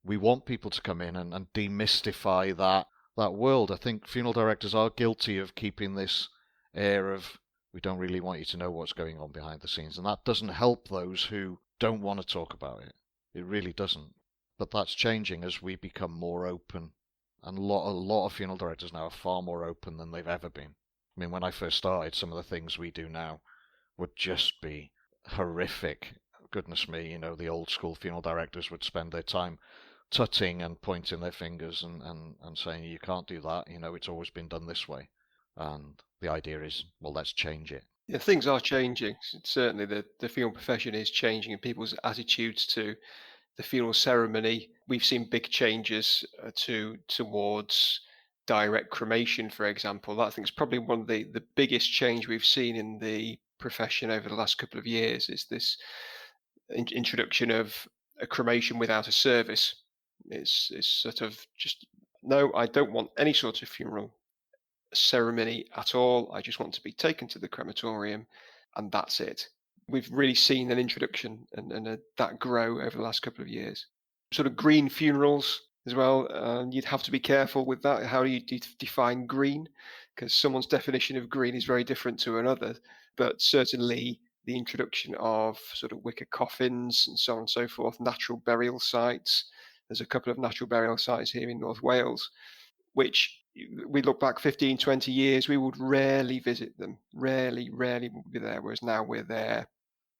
We want people to come in and demystify that world. I think funeral directors are guilty of keeping this air of, we don't really want you to know what's going on behind the scenes. And that doesn't help those who don't want to talk about it. It really doesn't. But that's changing as we become more open. And a lot of funeral directors now are far more open than they've ever been. I mean, when I first started, some of the things we do now would just be horrific. Goodness me, the old school funeral directors would spend their time tutting and pointing their fingers and saying, you can't do that, it's always been done this way. And the idea is, well, let's change it. Yeah, things are changing. Certainly the funeral profession is changing, and people's attitudes to the funeral ceremony. We've seen big changes towards direct cremation, for example. That I think is probably one of the biggest change we've seen in the profession over the last couple of years, is this introduction of a cremation without a service. It's sort of just, no, I don't want any sort of funeral ceremony at all. I just want to be taken to the crematorium, and that's it. We've really seen an introduction and that grow over the last couple of years. Sort of green funerals as well. You'd have to be careful with that. How do you define green? Because someone's definition of green is very different to another. But certainly the introduction of sort of wicker coffins and so on and so forth, natural burial sites. There's a couple of natural burial sites here in North Wales, which we look back 15, 20 years, we would rarely visit them. Rarely would be there. Whereas now we're there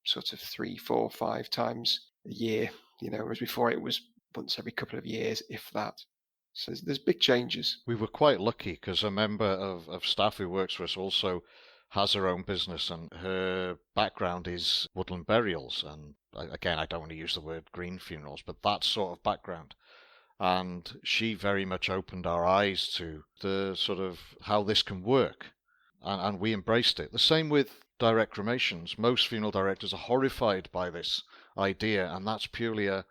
sort of 3, 4, 5 times a year, whereas before it was once every couple of years, if that. So there's big changes. We were quite lucky because a member of staff who works for us also has her own business, and her background is woodland burials. And again, I don't want to use the word green funerals, but that sort of background. And she very much opened our eyes to the sort of how this can work. And we embraced it. The same with direct cremations. Most funeral directors are horrified by this idea, and that's purely a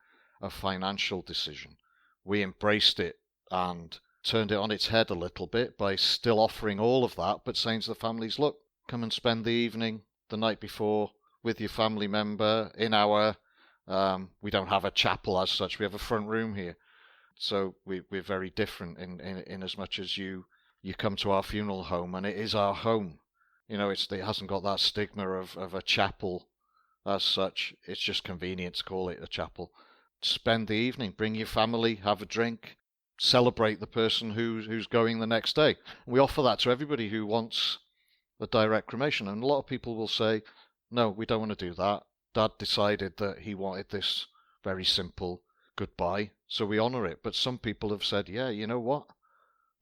financial decision. We embraced it and turned it on its head a little bit by still offering all of that, but saying to the families, look, come and spend the evening the night before with your family member in our, we don't have a chapel as such, we have a front room here. So we're very different in as much as you come to our funeral home and it is our home. It hasn't got that stigma of a chapel as such. It's just convenient to call it a chapel. Spend the evening, bring your family, have a drink, celebrate the person who's going the next day. And we offer that to everybody who wants a direct cremation. And a lot of people will say, no, we don't want to do that. Dad decided that he wanted this very simple goodbye, so we honour it. But some people have said, yeah, you know what?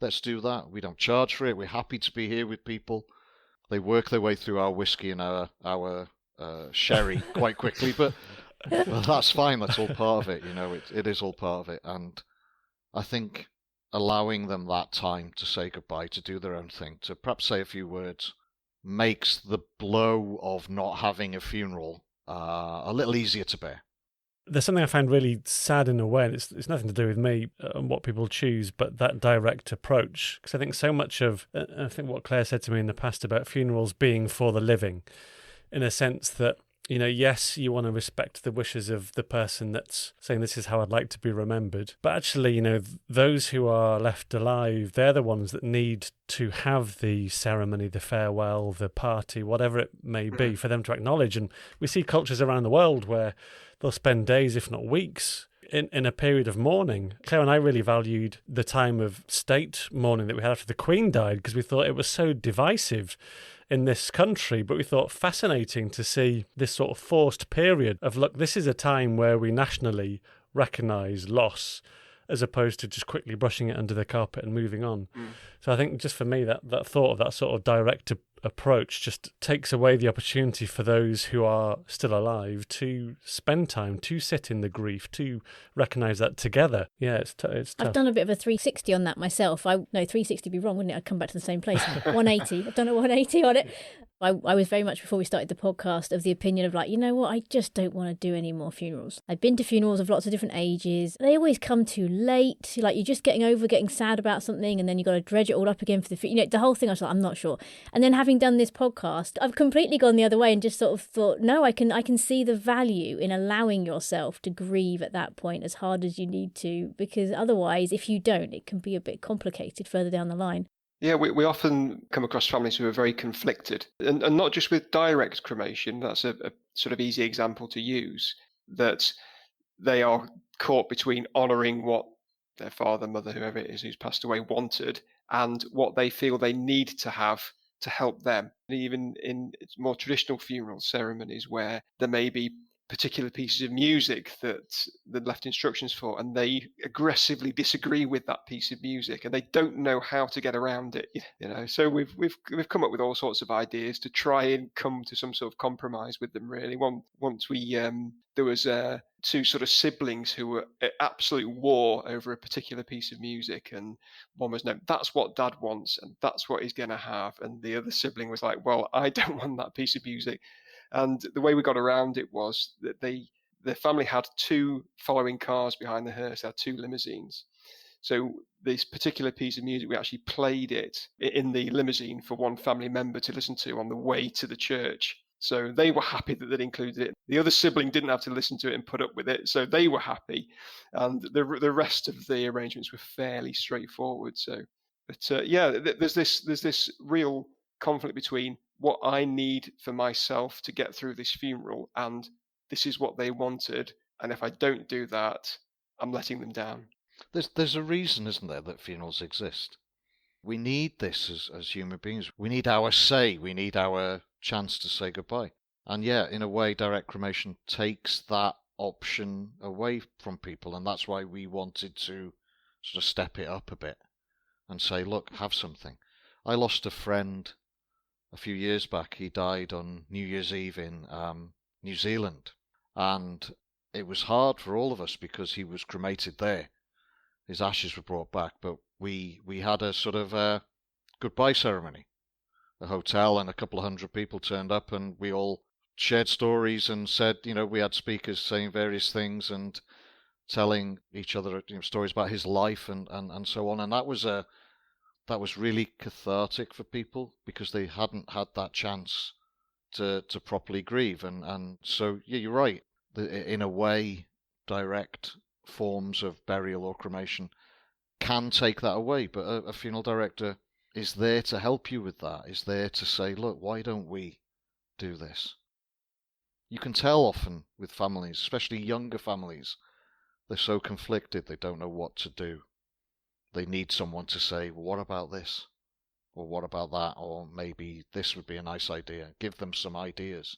Let's do that. We don't charge for it. We're happy to be here with people. They work their way through our whiskey and our sherry quite quickly, but that's fine. That's all part of it. It is all part of it. And I think allowing them that time to say goodbye, to do their own thing, to perhaps say a few words, makes the blow of not having a funeral a little easier to bear. There's something I find really sad in a way, and it's nothing to do with me and what people choose, but that direct approach. Because I think so much of, I think what Claire said to me in the past about funerals being for the living, in a sense that, yes, you want to respect the wishes of the person that's saying this is how I'd like to be remembered. But actually, those who are left alive, they're the ones that need to have the ceremony, the farewell, the party, whatever it may be, for them to acknowledge. And we see cultures around the world where they'll spend days, if not weeks, in a period of mourning. Claire and I really valued the time of state mourning that we had after the Queen died, because we thought it was so divisive in this country, but we thought fascinating to see this sort of forced period of, look, this is a time where we nationally recognise loss, as opposed to just quickly brushing it under the carpet and moving on. So I think just for me, that thought of that sort of direct approach just takes away the opportunity for those who are still alive to spend time, to sit in the grief, to recognise that together. Yeah, it's tough. I've done a bit of a 360 on that myself. 360 would be wrong, wouldn't it? I'd come back to the same place. 180. I've done a 180 on it. I was very much, before we started the podcast, of the opinion of like, you know what, I just don't want to do any more funerals. I've been to funerals of lots of different ages. They always come too late. Like, you're just getting sad about something, and then you got to dredge it all up again for the the whole thing. I was like, I'm not sure. And then having done this podcast, I've completely gone the other way and just sort of thought, no, I can see the value in allowing yourself to grieve at that point as hard as you need to, because otherwise, if you don't, it can be a bit complicated further down the line. Yeah, we often come across families who are very conflicted, and not just with direct cremation. That's a sort of easy example to use, that they are caught between honouring what their father, mother, whoever it is who's passed away wanted, and what they feel they need to have to help them. And even in more traditional funeral ceremonies where there may be particular pieces of music that they're left instructions for, and they aggressively disagree with that piece of music, and they don't know how to get around it. So we've come up with all sorts of ideas to try and come to some sort of compromise with them. Really, once we there was two sort of siblings who were at absolute war over a particular piece of music, and one was, no, that's what Dad wants, and that's what he's going to have, and the other sibling was like, well, I don't want that piece of music. And the way we got around it was that the family had two following cars behind the hearse. They had two limousines. So this particular piece of music, we actually played it in the limousine for one family member to listen to on the way to the church. So they were happy that they'd included it. The other sibling didn't have to listen to it and put up with it, so they were happy. And the rest of the arrangements were fairly straightforward. So, but there's this real conflict between what I need for myself to get through this funeral, and this is what they wanted, and if I don't do that, I'm letting them down. There's a reason, isn't there, that funerals exist? We need this as human beings. We need our say. We need our chance to say goodbye. And yeah, in a way, direct cremation takes that option away from people, and that's why we wanted to sort of step it up a bit and say, look, have something. I lost a friend a few years back. He died on New Year's Eve in New Zealand, and it was hard for all of us because he was cremated there. His ashes were brought back, but we had a sort of a goodbye ceremony. The hotel and a couple of hundred people turned up, and we all shared stories and said, we had speakers saying various things and telling each other stories about his life and so on. And that was really cathartic for people because they hadn't had that chance to properly grieve. And so, yeah, you're right. In a way, direct forms of burial or cremation can take that away, but a funeral director is there to help you with that, is there to say, look, why don't we do this? You can tell often with families, especially younger families, they're so conflicted, they don't know what to do. They need someone to say, well, what about this? Or what about that? Or maybe this would be a nice idea. Give them some ideas.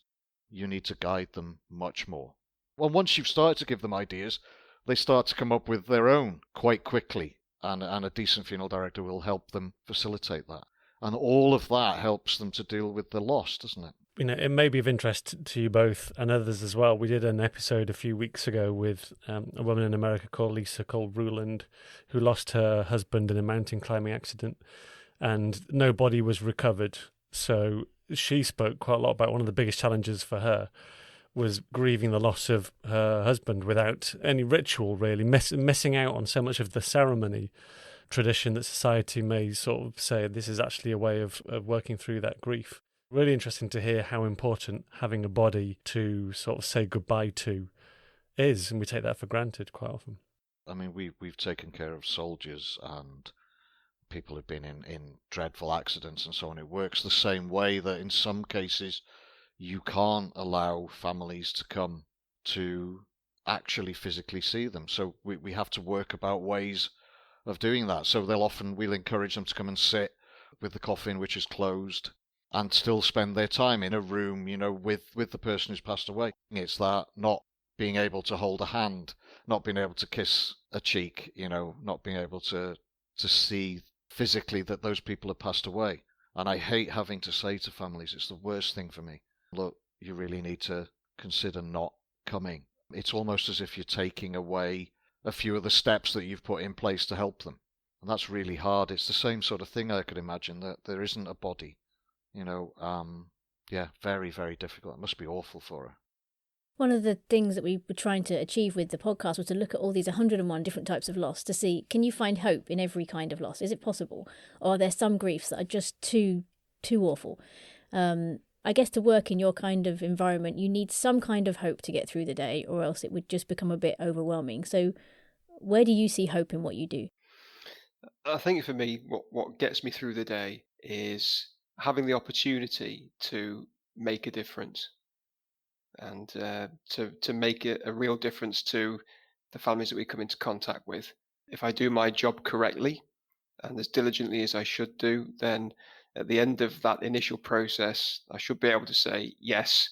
You need to guide them much more. Well, once you've started to give them ideas, they start to come up with their own quite quickly, and a decent funeral director will help them facilitate that. And all of that helps them to deal with the loss, doesn't it? It may be of interest to you both and others as well. We did an episode a few weeks ago with a woman in America called Lisa Ruland, who lost her husband in a mountain climbing accident, and no body was recovered. So she spoke quite a lot about one of the biggest challenges for her was grieving the loss of her husband without any ritual, really, missing out on so much of the ceremony tradition that society may sort of say this is actually a way of working through that grief. Really interesting to hear how important having a body to sort of say goodbye to is, and we take that for granted quite often. I mean, we've taken care of soldiers and people who've been in dreadful accidents and so on. It works the same way that in some cases you can't allow families to come to actually physically see them. So we have to work about ways of doing that. So we'll encourage them to come and sit with the coffin, which is closed, and still spend their time in a room, with the person who's passed away. It's that not being able to hold a hand, not being able to kiss a cheek, not being able to see physically that those people have passed away. And I hate having to say to families, it's the worst thing for me, look, you really need to consider not coming. It's almost as if you're taking away a few of the steps that you've put in place to help them. And that's really hard. It's the same sort of thing I could imagine, that there isn't a body. Very, very difficult. It must be awful for her. One of the things that we were trying to achieve with the podcast was to look at all these 101 different types of loss to see, can you find hope in every kind of loss? Is it possible? Or are there some griefs that are just too awful? I guess to work in your kind of environment, you need some kind of hope to get through the day, or else it would just become a bit overwhelming. So where do you see hope in what you do? I think for me, what gets me through the day is having the opportunity to make a difference and to make it a real difference to the families that we come into contact with. If I do my job correctly and as diligently as I should do, then at the end of that initial process, I should be able to say, yes,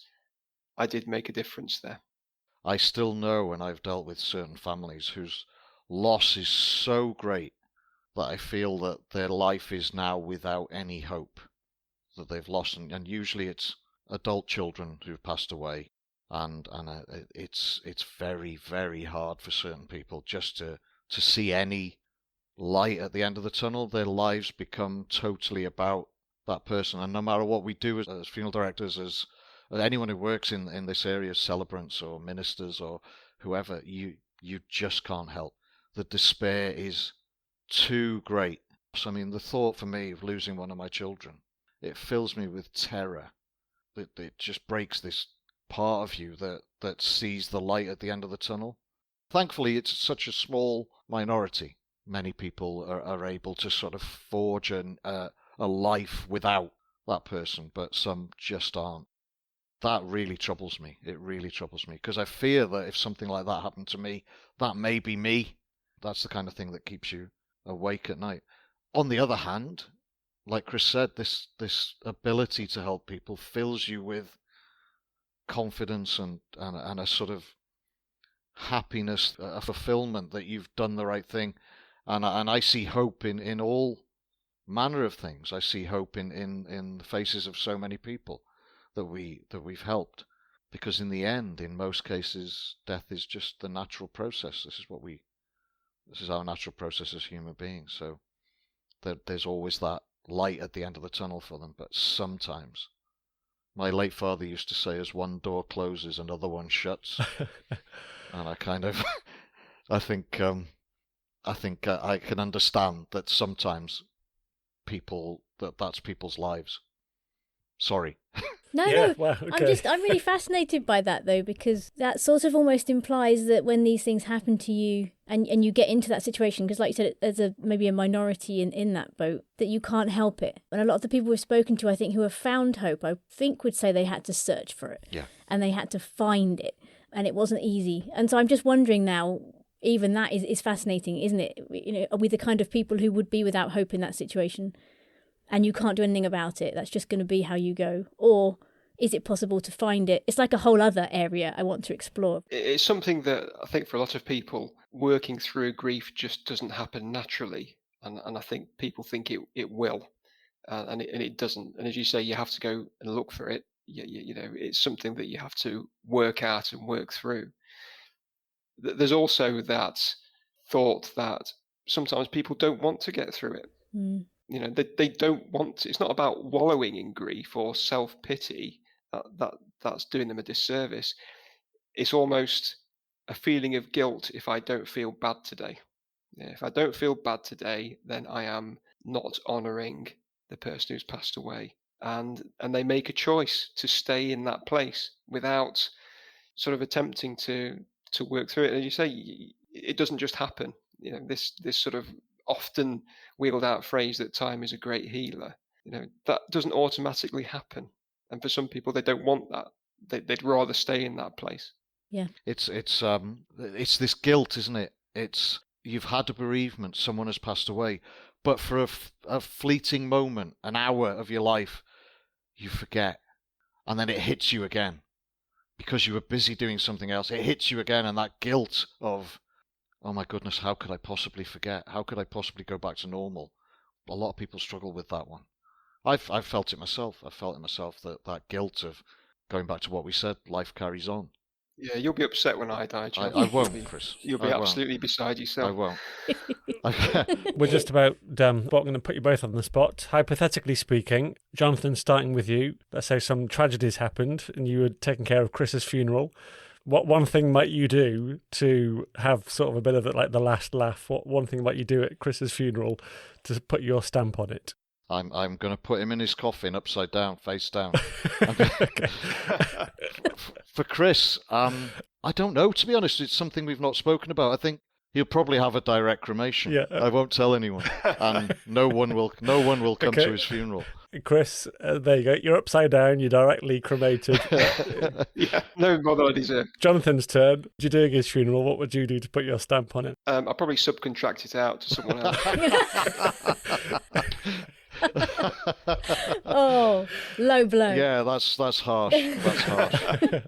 I did make a difference there. I still know, and I've dealt with certain families whose loss is so great that I feel that their life is now without any hope, that they've lost, and usually it's adult children who've passed away, and it's very, very hard for certain people just to see any light at the end of the tunnel. Their lives become totally about that person, and no matter what we do as funeral directors, as anyone who works in this area, celebrants or ministers or whoever, you just can't help. The despair is too great. So, I mean, the thought for me of losing one of my children, it fills me with terror. It just breaks this part of you that sees the light at the end of the tunnel. Thankfully, it's such a small minority. Many people are able to sort of forge a life without that person, but some just aren't. That really troubles me. It really troubles me, because I fear that if something like that happened to me, that may be me. That's the kind of thing that keeps you awake at night. On the other hand, like Chris said, this ability to help people fills you with confidence and a sort of happiness, a fulfillment that you've done the right thing. And I see hope in all manner of things. I see hope in the faces of so many people that we've helped, because in the end, in most cases, death is just the natural process. This is our natural process as human beings. So there's always that light at the end of the tunnel for them. But sometimes, my late father used to say, as one door closes, another one shuts. And I kind of, I think I can understand that sometimes that's people's lives. Sorry. No, well, okay. I'm really fascinated by that though, because that sort of almost implies that when these things happen to you and you get into that situation, because like you said, there's maybe a minority in that boat, that you can't help it. And a lot of the people we've spoken to, I think, who have found hope, I think would say they had to search for it. Yeah. And they had to find it. And it wasn't easy. And so I'm just wondering now, even that is fascinating, isn't it? You know, are we the kind of people who would be without hope in that situation? And you can't do anything about it. That's just going to be how you go. Or is it possible to find it? It's like a whole other area I want to explore. It's something that I think for a lot of people, working through grief just doesn't happen naturally. And I think people think it will, and it doesn't. And as you say, you have to go and look for it. You know, it's something that you have to work at and work through. There's also that thought that sometimes people don't want to get through it. Mm. You know, they don't want to. It's not about wallowing in grief or self-pity. That's doing them a disservice. It's almost a feeling of guilt if I don't feel bad today. Yeah, if I don't feel bad today, then I am not honouring the person who's passed away. And they make a choice to stay in that place without sort of attempting to work through it. And as you say, it doesn't just happen. You know, this sort of often wheeled out phrase that time is a great healer, you know, that doesn't automatically happen. And for some people, they don't want that. They'd rather stay in that place. Yeah. It's this guilt, isn't it? It's, you've had a bereavement, someone has passed away, but for a fleeting moment, an hour of your life, you forget. And then it hits you again. Because you were busy doing something else, it hits you again, and that guilt of, oh my goodness, how could I possibly forget? How could I possibly go back to normal? A lot of people struggle with that one. I've felt it myself. I've felt it myself, that guilt of going back to what we said, life carries on. Yeah, you'll be upset when I die, John. I won't, Chris. You'll be absolutely beside yourself. I won't. We're just about done. But I'm going to put you both on the spot. Hypothetically speaking, Jonathan, starting with you, let's say some tragedies happened and you were taking care of Chris's funeral. What one thing might you do to have sort of a bit of it like the last laugh? What one thing might you do at Chris's funeral to put your stamp on it? I'm going to put him in his coffin upside down, face down. For Chris, I don't know, to be honest. It's something we've not spoken about. I think He'll probably have a direct cremation. Yeah. I won't tell anyone, and no one will come Okay. to his funeral. Chris, there you go. You're upside down. You're directly cremated. Yeah, no more than I deserve. Jonathan's turn. If you're doing his funeral, what would you do to put your stamp on it? I'll probably subcontract it out to someone else. Oh, low blow. Yeah, that's harsh. That's harsh.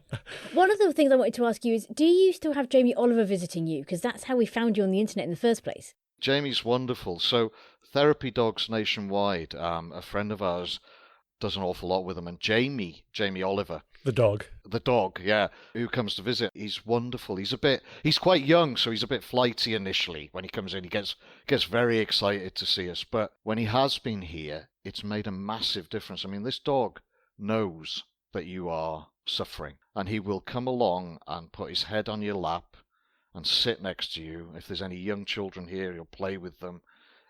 One of the things I wanted to ask you is, do you still have Jamie Oliver visiting you? Because that's how we found you on the internet in the first place. Jamie's wonderful. So Therapy Dogs Nationwide, a friend of ours, does an awful lot with them. And Jamie Oliver, The dog. the dog, yeah, who comes to visit, he's wonderful. He's quite young, so he's a bit flighty initially. When he comes in, he gets very excited to see us. But when he has been here, it's made a massive difference. I mean, this dog knows that you are suffering, and he will come along and put his head on your lap and sit next to you. If there's any young children here, he'll play with them.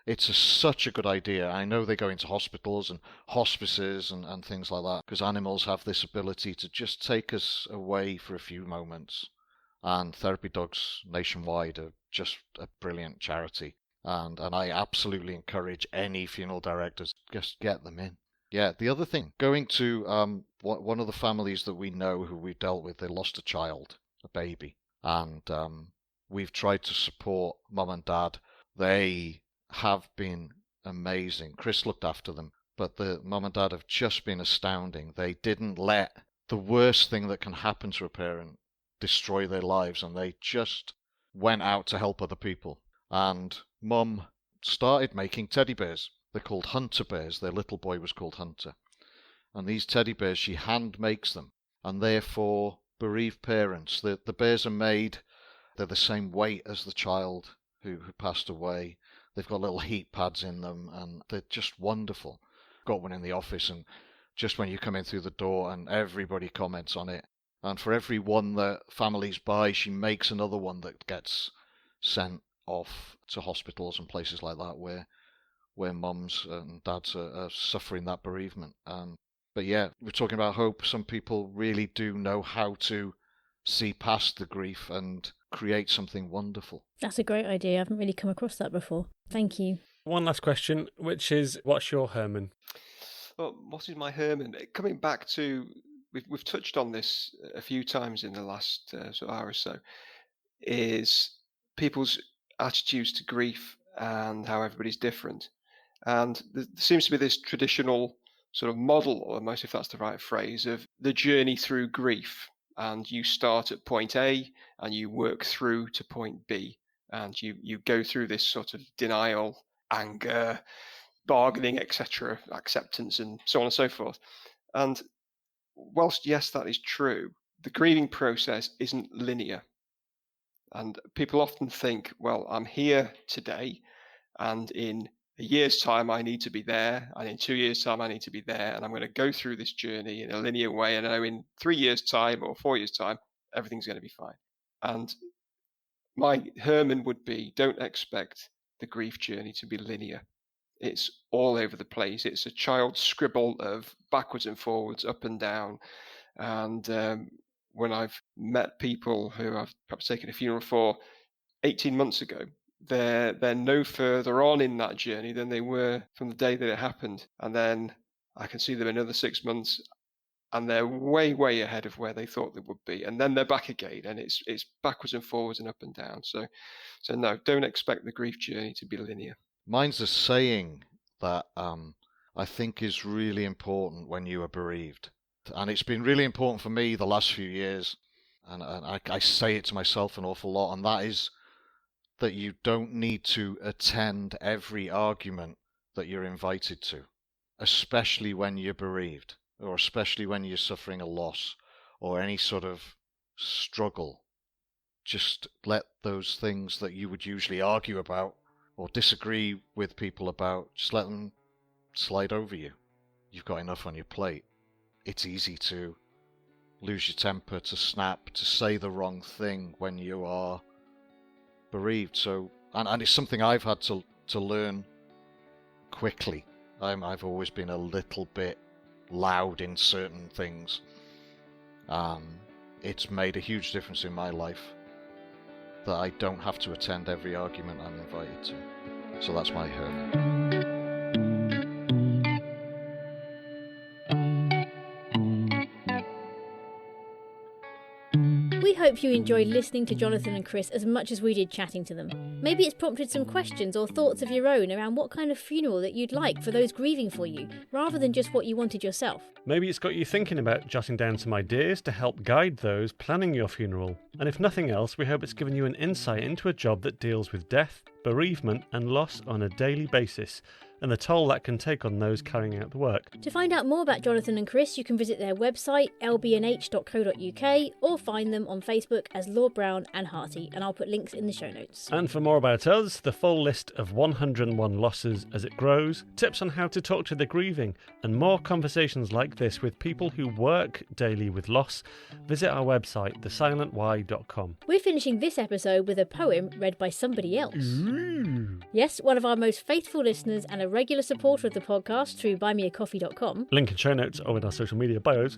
It's such a good idea. I know they go into hospitals and hospices and things like that, because animals have this ability to just take us away for a few moments. And Therapy Dogs Nationwide are just a brilliant charity. And I absolutely encourage any funeral directors, just get them in. Yeah, the other thing, going to one of the families that we know who we've dealt with, they lost a child, a baby. And we've tried to support mum and dad. They have been amazing. Chris looked after them, but the mum and dad have just been astounding. They didn't let the worst thing that can happen to a parent destroy their lives, and they just went out to help other people. And mum started making teddy bears. They're called Hunter bears. Their little boy was called Hunter. And these teddy bears, she hand makes them, and they're for bereaved parents. The bears are made, they're the same weight as the child who passed away. They've got little heat pads in them, and they're just wonderful. Got one in the office, and just when you come in through the door, and everybody comments on it. And for every one that families buy, she makes another one that gets sent off to hospitals and places like that where mums and dads are suffering that bereavement. But yeah, we're talking about hope. Some people really do know how to see past the grief and create something wonderful. That's a great idea. I haven't really come across that before. Thank you. One last question, which is, what's your Herman? Well, what is my Herman? Coming back to, we've touched on this a few times in the last sort of hour or so, is people's attitudes to grief and how everybody's different. And there seems to be this traditional sort of model, almost, if that's the right phrase, of the journey through grief. And you start at point A and you work through to point B. And you go through this sort of denial, anger, bargaining, etc., acceptance, and so on and so forth. And whilst, yes, that is true, the grieving process isn't linear. And people often think, well, I'm here today, and in a year's time I need to be there, and in 2 years' time I need to be there, and I'm going to go through this journey in a linear way, and I know in 3 years' time or 4 years' time everything's going to be fine. And my Herman would be, don't expect the grief journey to be linear. It's all over the place. It's a child's scribble of backwards and forwards, up and down. And when I've met people who I've perhaps taken a funeral for 18 months ago, they're no further on in that journey than they were from the day that it happened. And then I can see them in another 6 months, and they're way, way ahead of where they thought they would be. And then they're back again, and it's backwards and forwards and up and down. So no, don't expect the grief journey to be linear. Mine's a saying that I think is really important when you are bereaved. And it's been really important for me the last few years. And I say it to myself an awful lot, and that is that you don't need to attend every argument that you're invited to, especially when you're bereaved, or especially when you're suffering a loss or any sort of struggle. Just let those things that you would usually argue about or disagree with people about, just let them slide over you. You've got enough on your plate. It's easy to lose your temper, to snap, to say the wrong thing when you are bereaved. So, and it's something I've had to learn quickly. I've always been a little bit loud in certain things. It's made a huge difference in my life. that I don't have to attend every argument I'm invited to. So that's my hermit. We hope you enjoyed listening to Jonathan and Chris as much as we did chatting to them. Maybe it's prompted some questions or thoughts of your own around what kind of funeral that you'd like for those grieving for you, rather than just what you wanted yourself. Maybe it's got you thinking about jotting down some ideas to help guide those planning your funeral. And if nothing else, we hope it's given you an insight into a job that deals with death, bereavement and loss on a daily basis, and the toll that can take on those carrying out the work. To find out more about Jonathan and Chris, you can visit their website, lbnh.co.uk, or find them on Facebook as Lord Brown and Harty, and I'll put links in the show notes. And for more about us, the full list of 101 losses as it grows, tips on how to talk to the grieving, and more conversations like this with people who work daily with loss, visit our website, thesilentwhy.com. We're finishing this episode with a poem read by somebody else. Yes, one of our most faithful listeners and a regular supporter of the podcast through buymeacoffee.com. Link in show notes or in our social media bios.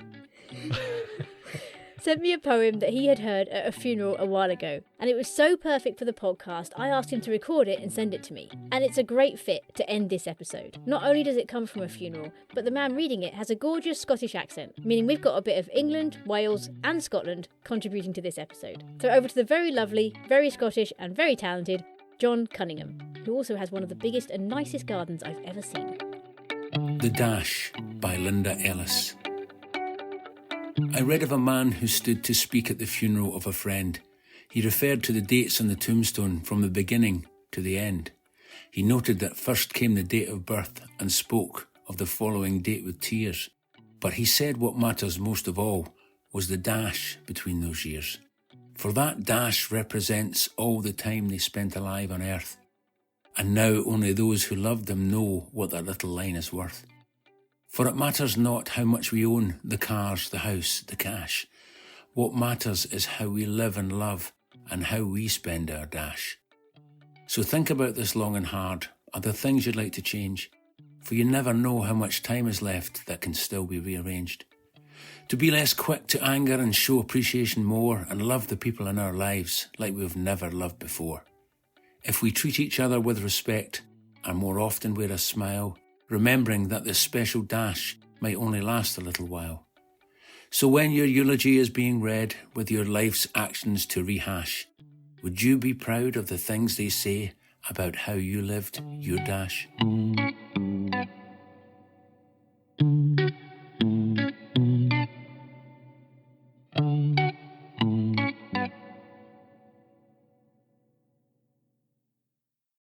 Sent me a poem that he had heard at a funeral a while ago, and it was so perfect for the podcast I asked him to record it and send it to me. And it's a great fit to end this episode. Not only does it come from a funeral, but the man reading it has a gorgeous Scottish accent, meaning we've got a bit of England, Wales and Scotland contributing to this episode. So over to the very lovely, very Scottish and very talented John Cunningham, who also has one of the biggest and nicest gardens I've ever seen. The Dash by Linda Ellis. I read of a man who stood to speak at the funeral of a friend. He referred to the dates on the tombstone from the beginning to the end. He noted that first came the date of birth and spoke of the following date with tears. But he said what matters most of all was the dash between those years. For that dash represents all the time they spent alive on earth. And now only those who loved them know what that little line is worth. For it matters not how much we own, the cars, the house, the cash. What matters is how we live and love and how we spend our dash. So think about this long and hard. Are there things you'd like to change? For you never know how much time is left that can still be rearranged. To be less quick to anger and show appreciation more and love the people in our lives like we've never loved before. If we treat each other with respect and more often wear a smile, remembering that this special dash might only last a little while. So when your eulogy is being read with your life's actions to rehash, would you be proud of the things they say about how you lived your dash?